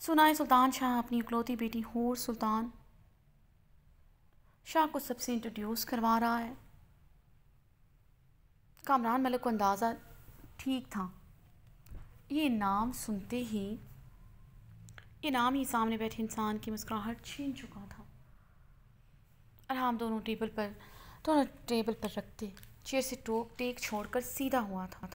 सुना है सुल्तान शाह अपनी इकलौती बेटी हूर सुल्तान शाह को सबसे इंट्रोड्यूस करवा रहा है। कामरान मलिक को अंदाज़ा ठीक था। ये नाम सुनते ही ये नाम ही सामने बैठे इंसान की मुस्कुराहट छीन चुका था। और हम दोनों टेबल पर रखते चेयर से टोक टेक छोड़कर सीधा हुआ था।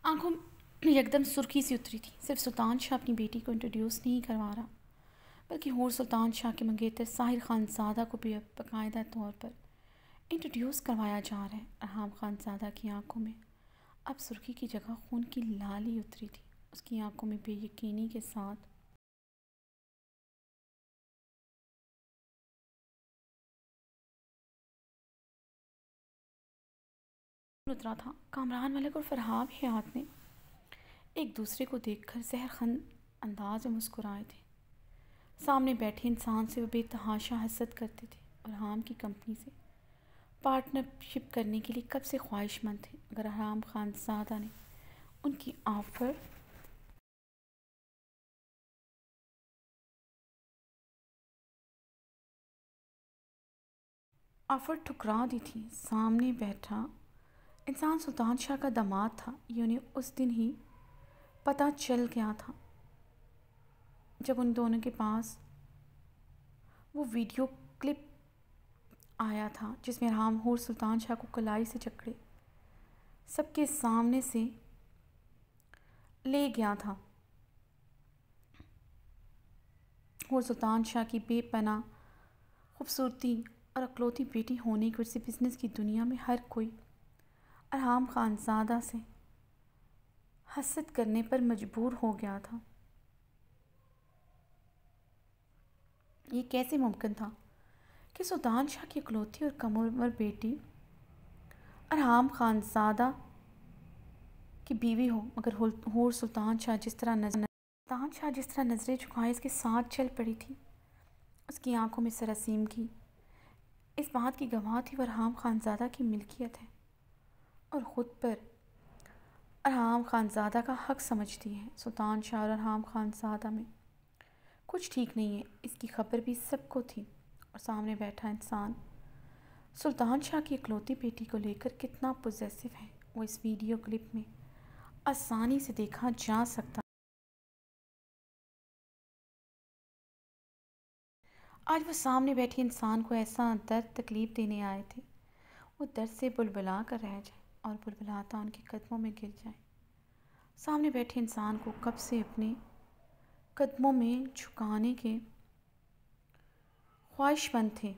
आंखों में एकदम सुर्खी सी उतरी थी। सिर्फ सुल्तान शाह अपनी बेटी को इंट्रोड्यूस नहीं करवा रहा बल्कि हूर सुल्तान शाह के मंगेतर साहिर खानज़ादा को भी अब बाकायदा तौर पर इंट्रोड्यूस करवाया जा रहा है। अरहाम खानज़ादा की आंखों में अब सुर्खी की जगह खून की लाली उतरी थी। उसकी आंखों में बेयकीनी के साथ उतरा था। कामरान मलिक और फरहाब हयात ने एक दूसरे को देखकर जहरखन अंदाज में मुस्कुराए थे। सामने बैठे इंसान से वो बेतहाशा हसद करते थे और अरहाम की कंपनी से पार्टनरशिप करने के लिए कब से ख्वाहिशमंद थे। अगर अरहाम खानज़ादा ने उनकी ऑफ़र ऑफर ठुकरा दी थी। सामने बैठा इंसान सुल्तान शाह का दामाद था। ये उन्हें उस दिन ही पता चल गया था जब उन दोनों के पास वो वीडियो क्लिप आया था जिसमें राम हूर सुल्तान शाह को कलाई से जकड़े सबके सामने से ले गया था। हूर सुल्तान शाह की बेपनाह खूबसूरती और अकलौती बेटी होने की वजह से बिज़नेस की दुनिया में हर कोई अरहाम खानज़ादा से हसद करने पर मजबूर हो गया था। ये कैसे मुमकिन था कि सुल्तान शाह की इकलौती और कम उम्र बेटी अरहाम खानज़ादा की बीवी हो, मगर हूर सुल्तान शाह जिस तरह नज़रें झुकाए इसके साथ चल पड़ी थी। उसकी आंखों में सरासीम की इस बात की गवाह थी वह अरहाम खानज़ादा की मिल्कियत है और ख़ुद पर अरहाम खानज़ादा का हक समझती है। सुल्तान शाह और अरहाम खानज़ादा में कुछ ठीक नहीं है, इसकी खबर भी सबको थी। और सामने बैठा इंसान सुल्तान शाह की इकलौती बेटी को लेकर कितना पॉसेसिव है वो इस वीडियो क्लिप में आसानी से देखा जा सकता। आज वो सामने बैठे इंसान को ऐसा दर्द तकलीफ़ देने आए थे वो दर्द से बुलबुला कर रह जाए और बुलबुलाता उनके कदमों में गिर जाए। सामने बैठे इंसान को कब से अपने कदमों में झुकाने के ख्वाहिशमंद थे।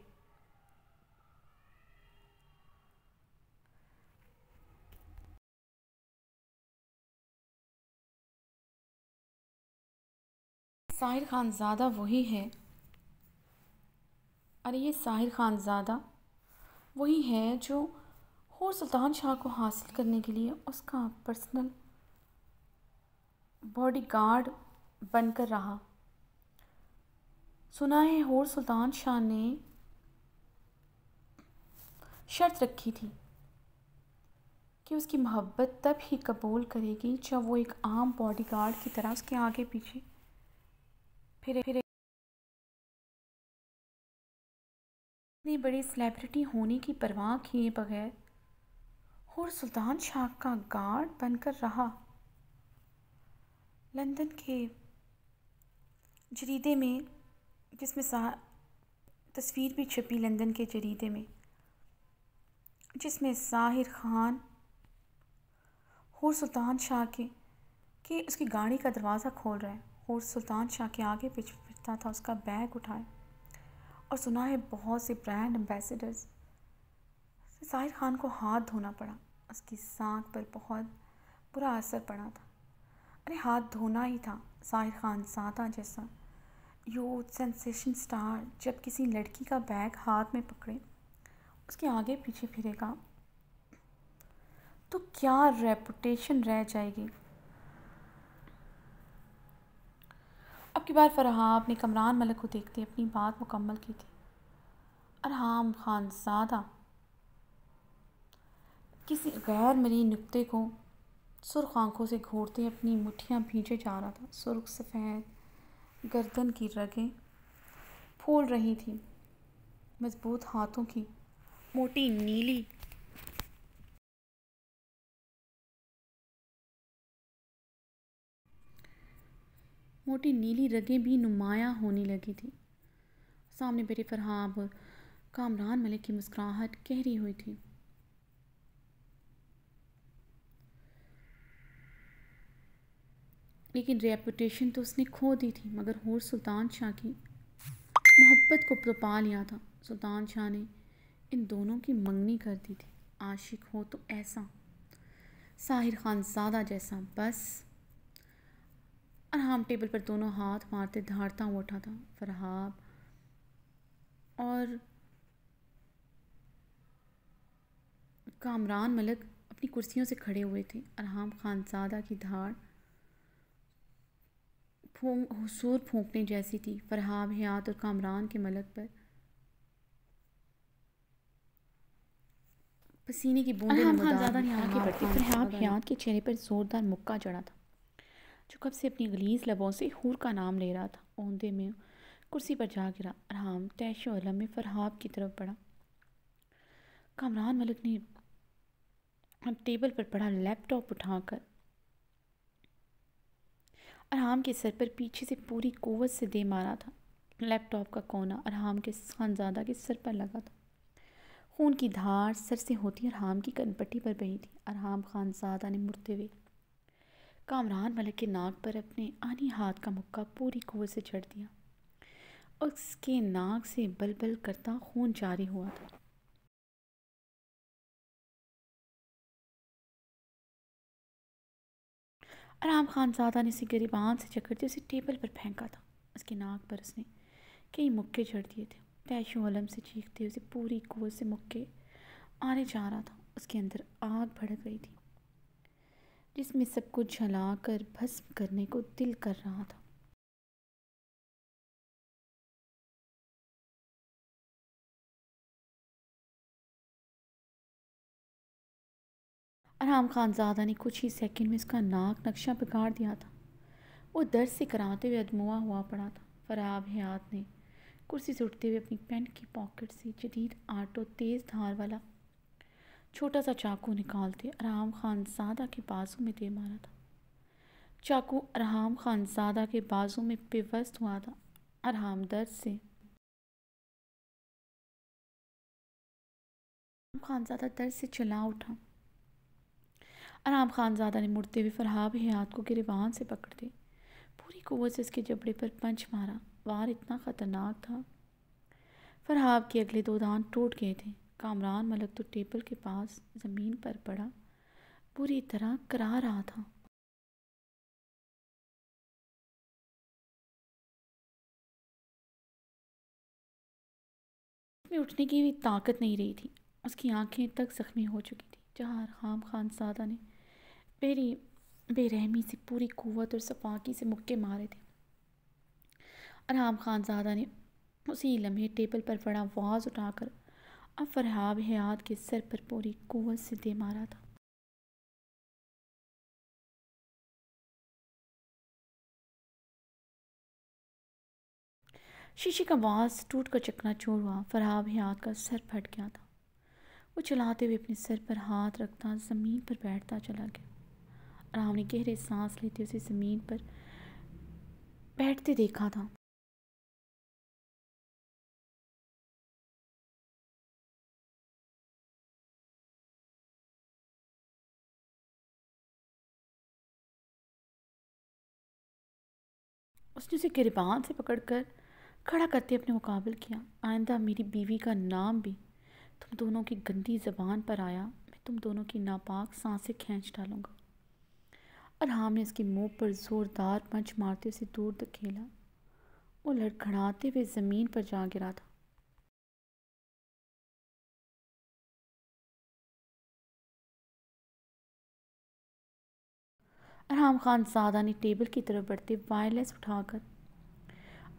साहिर खानज़ादा वही है, अरे ये साहिर खानज़ादा वही है जो हूर सुल्तान शाह को हासिल करने के लिए उसका पर्सनल बॉडीगार्ड बनकर रहा। सुना है हूर सुल्तान शाह ने शर्त रखी थी कि उसकी मोहब्बत तब ही कबूल करेगी जब वो एक आम बॉडीगार्ड की तरह उसके आगे पीछे फिरे। इतनी बड़ी सेलिब्रिटी होने की परवाह किए बगैर हूर सुल्तान शाह का गार्ड बनकर रहा। लंदन के जरीदे में जिसमें तस्वीर भी छपी लंदन के जरीदे में जिसमें साहिर खान हूर सुल्तान शाह के उसकी गाड़ी का दरवाज़ा खोल रहा है, हूर सुल्तान शाह के आगे पीछे फिरता था, उसका बैग उठाए। और सुना है बहुत से ब्रांड एम्बेसडर्स साहिर खान को हाथ धोना पड़ा, उसकी साख पर बहुत बुरा असर पड़ा था। अरे हाथ धोना ही था। साहिर खानज़ादा जैसा यूथ सेंसेशन स्टार जब किसी लड़की का बैग हाथ में पकड़े उसके आगे पीछे फिरेगा तो क्या रेपुटेशन रह जाएगी। अब की बार फरहाब ने कमरान मलिक को देखते अपनी बात मुकम्मल की थी। अरहाम खानज़ादा किसी गैर मरी नुक्ते को सुर्ख आंखों से घूरते अपनी मुट्ठियाँ भींचे जा रहा था। सुर्ख सफ़ेद गर्दन की रगें फूल रही थी। मजबूत हाथों की मोटी नीली रगें भी नुमायाँ होने लगी थी। सामने बैठे फरहाब और कामरान मलिक की मुस्कुराहट गहरी हुई थी। लेकिन रेपुटेशन तो उसने खो दी थी, मगर हूर सुल्तान शाह की मोहब्बत को तो पा लिया था। सुल्तान शाह ने इन दोनों की मंगनी कर दी थी। आशिक हो तो ऐसा साहिर खानज़ादा जैसा। बस अरहाम टेबल पर दोनों हाथ मारते धाड़ता हुआ उठा था। फरहाब और कामरान मलिक अपनी कुर्सियों से खड़े हुए थे। अरहाम खानज़ादा की धाड़ हुसूर फूंकने जैसी थी। फरहाब हयात और कामरान के मलिक पर पसीने की बूंदें खानज़ादा ने आगे बढ़ती फरहाब हयात के चेहरे पर जोरदार मुक्का चढ़ा था जो कब से अपनी गलीज़ लबों से हूर का नाम ले रहा था। औंधे में कुर्सी पर जा गिरा। अरहाम तैशो अलम में फरहाब की तरफ बढ़ा। कामरान मलिक ने टेबल पर पड़ा लैपटॉप उठाकर अरहाम के सर पर पीछे से पूरी कुव्वत से दे मारा था। लैपटॉप का कोना अरहाम के खानज़ादा के सर पर लगा था। खून की धार सर से होती अरहाम की कनपट्टी पर बही थी। अरहाम खानज़ादा ने मुड़ते हुए कामरान मलिक के नाक पर अपने आनी हाथ का मुक्का पूरी कुव्वत से चढ़ दिया। उसके नाक से बलबल करता खून जारी हुआ था। अरहाम खानज़ादा ने उसे गिरिबान से जकड़ते उसे टेबल पर फेंका था। उसके नाक पर उसने कई मुक्के चढ़ दिए थे। तैशो अलम से चीखते उसे पूरी कुव्वत से मुक्के आने जा रहा था। उसके अंदर आग भड़क रही थी जिसमें सब कुछ जलाकर भस्म करने को दिल कर रहा था। अरहाम खानज़ादा ने कुछ ही सेकंड में उसका नाक नक्शा बिगाड़ दिया था। वो दर्द से कराते हुए अधमुआ हुआ पड़ा था। फराब हयात ने कुर्सी से उठते हुए अपनी पैंट की पॉकेट से जदीद आटो तेज़ धार वाला छोटा सा चाकू निकालते अरहाम खानज़ादा के बाजू में दे मारा था। चाकू अरहाम खानज़ादा के बाजू में पिवस्त हुआ था। अरहाम दर्द से खानज़ादा दर्द से चिल्ला उठा। अरहाम खानज़ादा ने मुड़ते हुए फरहाब हयात को गिरबान से पकड़ते पूरी कुव्वत से उसके जबड़े पर पंच मारा। वार इतना ख़तरनाक था फरहाब के अगले दो दांत टूट गए थे। कामरान मलिक तो टेबल के पास ज़मीन पर पड़ा पूरी तरह करा रहा था। उसमें उठने की भी ताकत नहीं रही थी। उसकी आंखें तक जख्मी हो चुकी थी। जहाँ अरहाम खानज़ादा ने बेरहमी से पूरी कुव्वत और सफाकी से मुक्के मारे थे। अरहाम खानज़ादा ने उसी लम्हे टेबल पर पड़ा वाज उठाकर अब फरहाब हयात के सर पर पूरी कुव्वत से दे मारा था। शीशे का वाज टूट कर चकनाचूर हुआ। फरहाब हयात का सर फट गया था। वो चलाते हुए अपने सर पर हाथ रखता ज़मीन पर बैठता चला गया। अरहाम ने गहरे सांस लेते उसे ज़मीन पर बैठते देखा था। उसने उसे गिरबान से पकड़कर खड़ा करते अपने मुकाबले किया। आइंदा मेरी बीवी का नाम भी तुम दोनों की गंदी ज़बान पर आया मैं तुम दोनों की नापाक सांसें खींच डालूंगा। अरहाम ने उसके मुंह पर ज़ोरदार पंच मारते उसे दूर धकेला। वो लड़खड़ाते हुए ज़मीन पर जा गिरा था। अरहाम खानज़ादा ने टेबल की तरफ बढ़ते वायरलेस उठाकर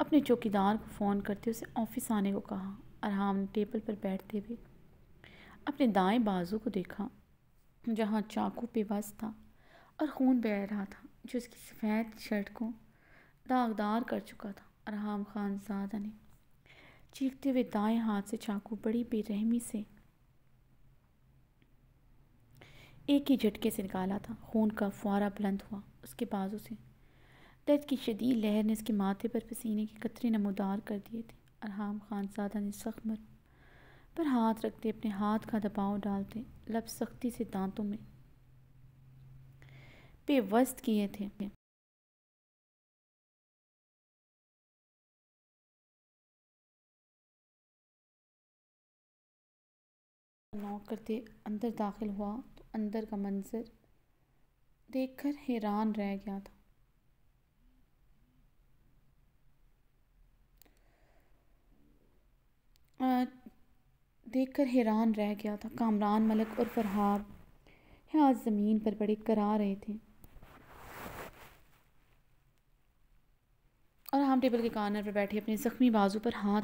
अपने चौकीदार को फ़ोन करते उसे ऑफिस आने को कहा। अरहाम ने टेबल पर बैठते हुए अपने दाएं बाजू को देखा जहां चाकू बेबस था और खून बह रहा था जो उसकी सफ़ेद शर्ट को दागदार कर चुका था। अरहाम खानज़ादा ने चीखते हुए दाएं हाथ से चाकू बड़ी बेरहमी से एक ही झटके से निकाला था। खून का फुआरा बुलंद हुआ उसके बाजू से। दर्द की शदीद लहर ने उसके माथे पर पसीने के कतरे नमूदार कर दिए थे। अरहाम खानज़ादा ने जख्म पर हाथ रखते अपने हाथ का दबाव डालते लब सख्ती से दांतों में पेवस्त किए थे। नॉक करते अंदर दाखिल हुआ तो अंदर का मंजर देखकर हैरान रह गया था। देखकर हैरान रह गया था। कामरान मलिक और फरहाब यहाँ ज़मीन पर बड़े करा रहे थे और हम टेबल के कॉर्नर पर बैठे अपने ज़ख्मी बाजू पर हाथ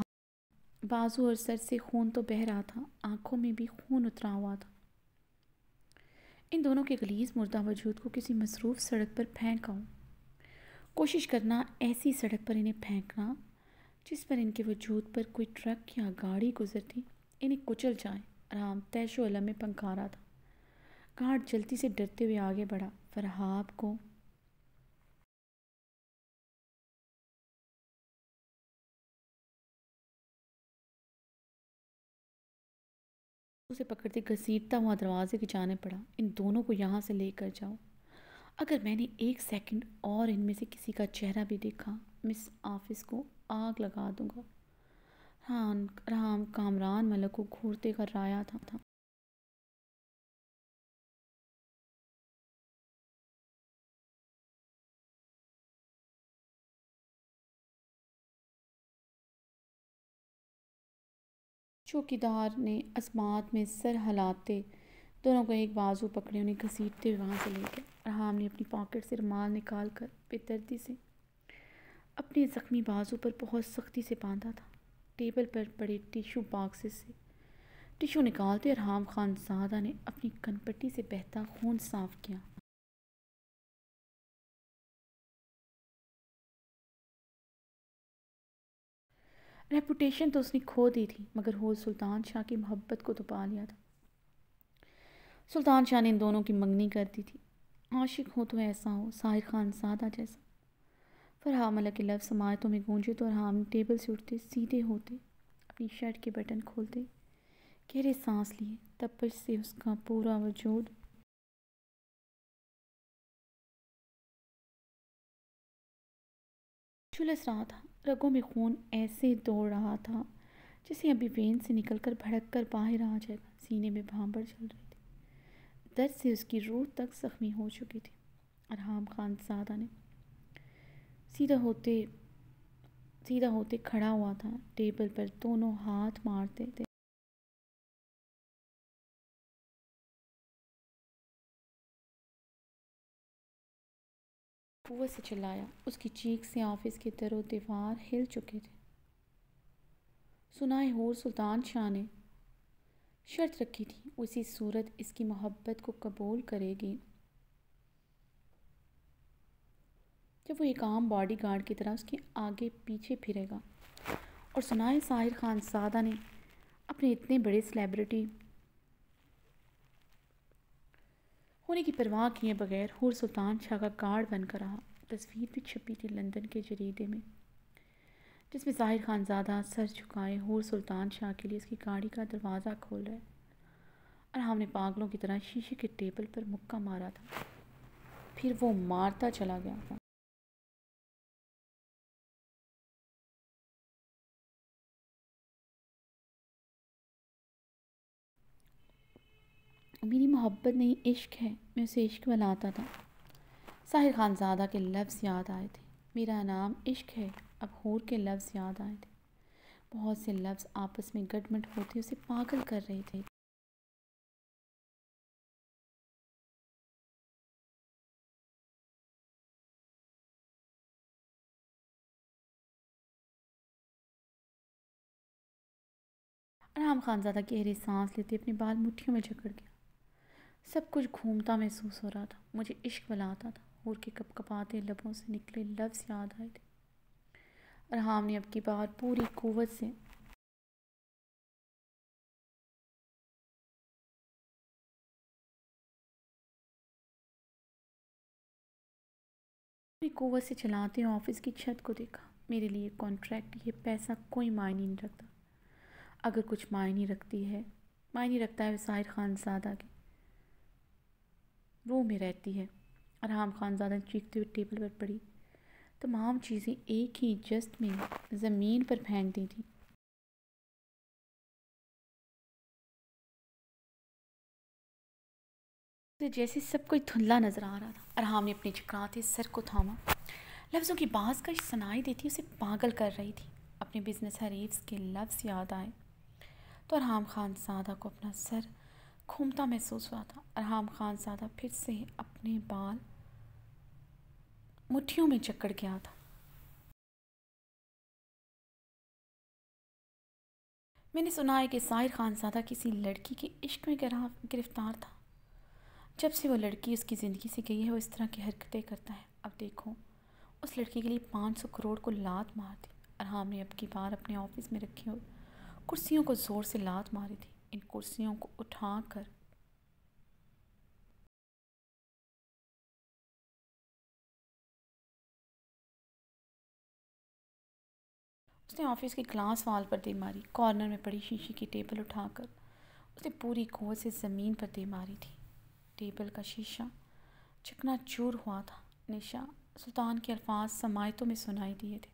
बाजू और सर से खून तो बह रहा था आंखों में भी खून उतरा हुआ था। इन दोनों के गलीज़ मुर्दा वजूद को किसी मसरूफ़ सड़क पर फेंका हो। कोशिश करना ऐसी सड़क पर इन्हें फेंकना जिस पर इनके वजूद पर कोई ट्रक या गाड़ी गुजरती इन्हें कुचल जाए। अरहाम तैशो अलम में पंखा रहा था। गार्ड जल्दी से डरते हुए आगे बढ़ा। फरहाब को उसे पकड़ते घसीटता हुआ दरवाजे की जाने पड़ा। इन दोनों को यहाँ से लेकर जाओ। अगर मैंने एक सेकंड और इनमें से किसी का चेहरा भी देखा, मिस ऑफिस को आग लगा दूंगा। हाँ, राम कामरान मलक को घूरते कर राया था। चौकीदार ने अस्मात में सर हिलाते दोनों को एक बाजू पकड़े उन्हें घसीटते हुए वहाँ से ले गया। रहाम ने अपनी पॉकेट से रुमाल निकाल कर बेदर्दी से अपने ज़ख्मी बाजू पर बहुत सख्ती से बांधा था। टेबल पर पड़े टिश्यू बॉक्सेस से टिश्यू निकालते रहाम खानज़ादा ने अपनी कनपट्टी से बहता खून साफ किया। रेपुटेशन तो उसने खो दी थी, मगर हो सुल्तान शाह की मोहब्बत को तो पा लिया था। सुल्तान शाह ने इन दोनों की मंगनी कर दी थी। आशिक हो तो ऐसा हो, साहिर खानज़ादा जैसा। फरहाद मलक के लफ्ज़ समायतों में गूंजे तो रहाम टेबल से उठते सीधे होते, अपनी शर्ट के बटन खोलते, गहरे सांस लिए। तपश से उसका पूरा वजूद झुलस रहा था। रगों में खून ऐसे दौड़ रहा था जैसे अभी वेन से निकलकर भड़क कर बाहर आ जाएगा। सीने में भांबर चल रही थी। दर्द से उसकी रूह तक जख्मी हो चुकी थी। अरहाम खानज़ादा ने सीधा होते सीधा होते खड़ा हुआ था। टेबल पर दोनों हाथ मारते थे। कुव्वत से चिल्लाया। उसकी चीख से ऑफिस के दरो दीवार हिल चुके थे। सुनाए होर सुल्तान शाह ने शर्त रखी थी, उसी सूरत इसकी मोहब्बत को कबूल करेगी जब वो एक आम बॉडी गार्ड की तरह उसके आगे पीछे फिरेगा। और सुनाए साहिर खानज़ादा ने अपने इतने बड़े सेलिब्रिटी होने की परवाह किए बगैर हुर सुल्तान शाह का गार्ड बनकर रहा। तस्वीर भी छपी थी लंदन के जरीदे में, जिसमें ज़ाहिर खानज़ादा सर झुकाए हुर सुल्तान शाह के लिए उसकी गाड़ी का दरवाज़ा खोल रहा है। और हमने पागलों की तरह शीशे के टेबल पर मुक्का मारा था। फिर वो मारता चला गया था। मेरी मोहब्बत नहीं इश्क है, मैं उसे इश्क बनाता था। साहिर खानज़ादा के लफ्ज़ याद आए थे। मेरा नाम इश्क है। अब हूर के लफ्ज़ याद आए थे। बहुत से लफ्ज़ आपस में गटमट होते उसे पागल कर रहे थे। आराम खानज़ादा गहरी सांस लेते अपने बाल मुट्ठियों में जकड़ गया। सब कुछ घूमता महसूस हो रहा था। मुझे इश्क बुलाता था। हूर के कपकपाते लबों से निकले लफ्ज़ याद आए थे। अरहाम ने अब की बार पूरी कुव्वत से चलाते हुए ऑफिस की छत को देखा। मेरे लिए कॉन्ट्रैक्ट, ये पैसा कोई मायने नहीं रखता। अगर कुछ मायने रखता है वसाइर खानज़ादा के रूम में रहती है। अरहाम खानज़ादा चीखते हुए टेबल पर पड़ी तमाम चीज़ें एक ही जस्त में ज़मीन पर फेंक दी थी। तो जैसे सब कोई धुंधला नजर आ रहा था। अरहाम ने अपने चकराते सर को थामा। लफ्ज़ों की बाज का सुनाई देती उसे पागल कर रही थी। अपने बिजनेस हरीफ्स के लफ्ज़ याद आए तो अरहाम खानज़ादा को अपना सर घूमता महसूस हुआ था। अरहाम खानज़ादा फिर से अपने बाल मुट्ठियों में जकड़ गया था। मैंने सुना है कि साहिर खानज़ादा किसी लड़की के इश्क में गिरफ्तार था। जब से वो लड़की उसकी ज़िंदगी से गई है वो इस तरह की हरकतें करता है। अब देखो, उस लड़की के लिए 500 करोड़ को लात मार दी। अरहाम ने अब की बार अपने ऑफिस में रखी और कुर्सियों को ज़ोर से लात मारी थी। इन कुर्सियों को उठाकर उसने ऑफिस की ग्लास वॉल पर दे मारी। कॉर्नर में पड़ी शीशे की टेबल उठाकर उसने पूरी कुव्वत से ज़मीन पर दे मारी थी। टेबल का शीशा चकनाचूर हुआ था। निशा सुल्तान के अल्फाज समायतों में सुनाई दिए थे।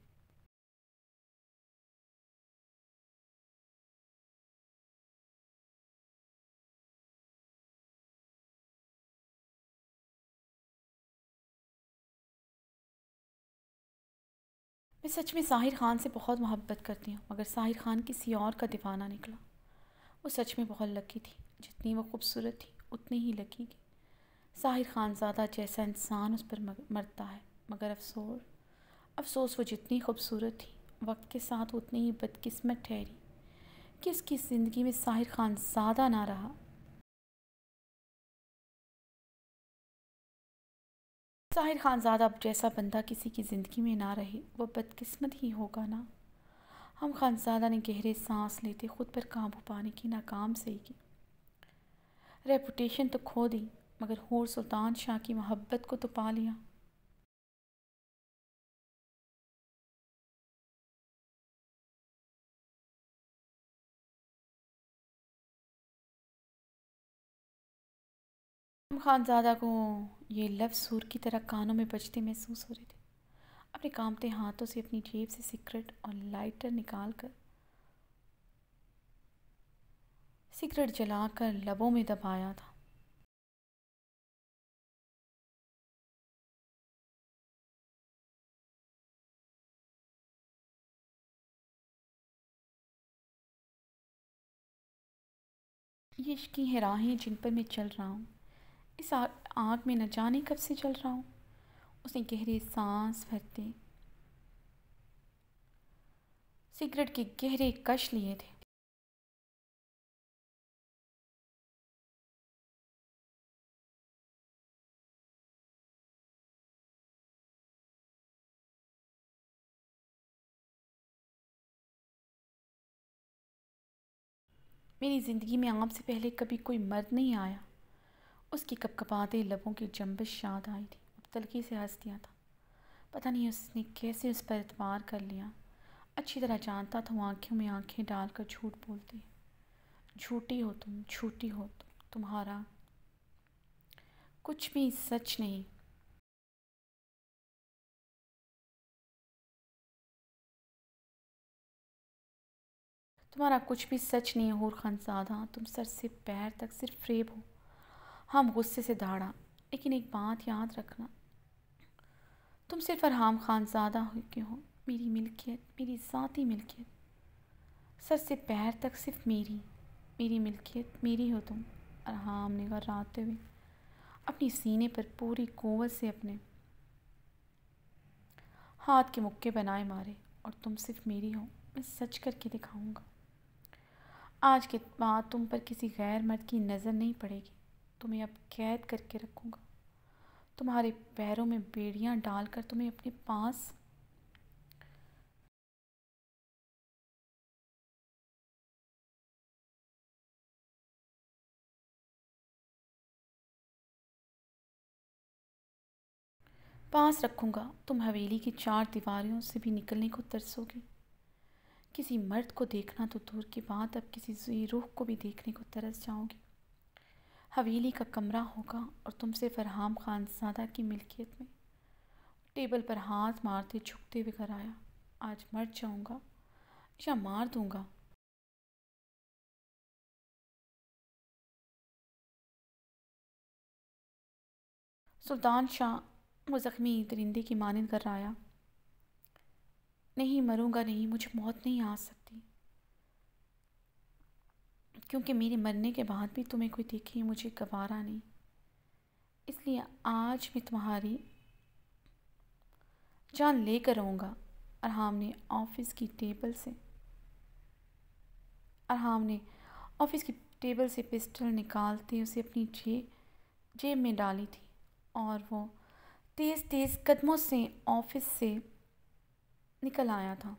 मैं सच में साहिर खान से बहुत मोहब्बत करती हूँ, मगर साहिर खान किसी और का दीवाना निकला। वो सच में बहुत लकी थी। जितनी वो खूबसूरत थी उतनी ही लकी की। साहिर खानज़ादा जैसा इंसान उस पर मरता है, मगर अफसोस अफसोस वो जितनी खूबसूरत थी वक्त के साथ उतनी ही बदकिस्मत ठहरी कि उसकी ज़िंदगी में साहिर खानज़ादा ना रहा। साहिर खानज़ादा जैसा बंदा किसी की ज़िंदगी में ना रहे वो बदकिस्मत ही होगा ना। हम खानज़ादा ने गहरे सांस लेते खुद पर काबू पाने की नाकाम सही की। रेपुटेशन तो खो दी, मगर हूर सुल्तान शाह की मोहब्बत को तो पा लिया। हम खानज़ादा को ये लफ्ज़ सूर की तरह कानों में बजते महसूस हो रहे थे। अपने कांपते हाथों से अपनी जेब से सिगरेट और लाइटर निकालकर सिगरेट जलाकर लबों में दबाया था। ये इश्क की राहें जिन पर मैं चल रहा हूँ, इस आग में न जाने कब से चल रहा हूँ। उसने गहरे सांस भरते सिगरेट के गहरे कश लिए थे। मेरी ज़िंदगी में आपसे पहले कभी कोई मर्द नहीं आया। उसकी कपकपाते लबों की जंबिश याद आई थी। अब तलखी से हंस दिया था। पता नहीं उसने कैसे उस पर एतबार कर लिया। अच्छी तरह जानता था वो आंखों में आंखें डालकर झूठ बोलती है। झूठी हो तुम, झूठी हो तुम, तुम्हारा कुछ भी सच नहीं। तुम्हारा कुछ भी सच नहीं है हूर खानज़ादा। तुम सर से पैर तक सिर्फ फ्रेब हो। हम गुस्से से दहाड़ा, लेकिन एक बात याद रखना, तुम सिर्फ अरहाम खानज़ादा हो क्यों हो। मेरी मिल्कियत, मेरी ज़ाती मिल्कियत, सर से पैर तक सिर्फ मेरी मेरी मिल्कियत, मेरी हो तुम। अरहाम ने घर्राते हुए अपनी सीने पर पूरी कुव्वत से अपने हाथ के मुक्के बनाए मारे। और तुम सिर्फ मेरी हो, मैं सच करके दिखाऊंगा। आज के बाद तुम पर किसी गैर मर्द की नज़र नहीं पड़ेगी। तुम्हें अब कैद करके रखूंगा। तुम्हारे पैरों में बेड़ियां डालकर तुम्हें अपने पास पास रखूंगा। तुम हवेली की चार दीवारों से भी निकलने को तरसोगी। किसी मर्द को देखना तो दूर की बात, अब किसी ज़ी रूह को भी देखने को तरस जाओगी। हवेली का कमरा होगा और तुम सिर्फ अरहाम खानज़ादा की मिल्कियत में। टेबल पर हाथ मारते झुकते हुए घर आया। आज मर जाऊंगा या मार दूंगा। सुल्तान शाह वो ज़ख्मी दरिंदे की मानंद कर आया। नहीं मरूंगा नहीं, मुझे मौत नहीं आ सकती, क्योंकि मेरे मरने के बाद भी तुम्हें कोई देखे मुझे गवारा नहीं। इसलिए आज मैं तुम्हारी जान लेकर रहूँगा। अरहाम ने ऑफिस की टेबल से अरहाम ने ऑफिस की टेबल से पिस्टल निकालते उसे अपनी जेब में डाली थी और वो तेज़ तेज़ कदमों से ऑफिस से निकल आया था।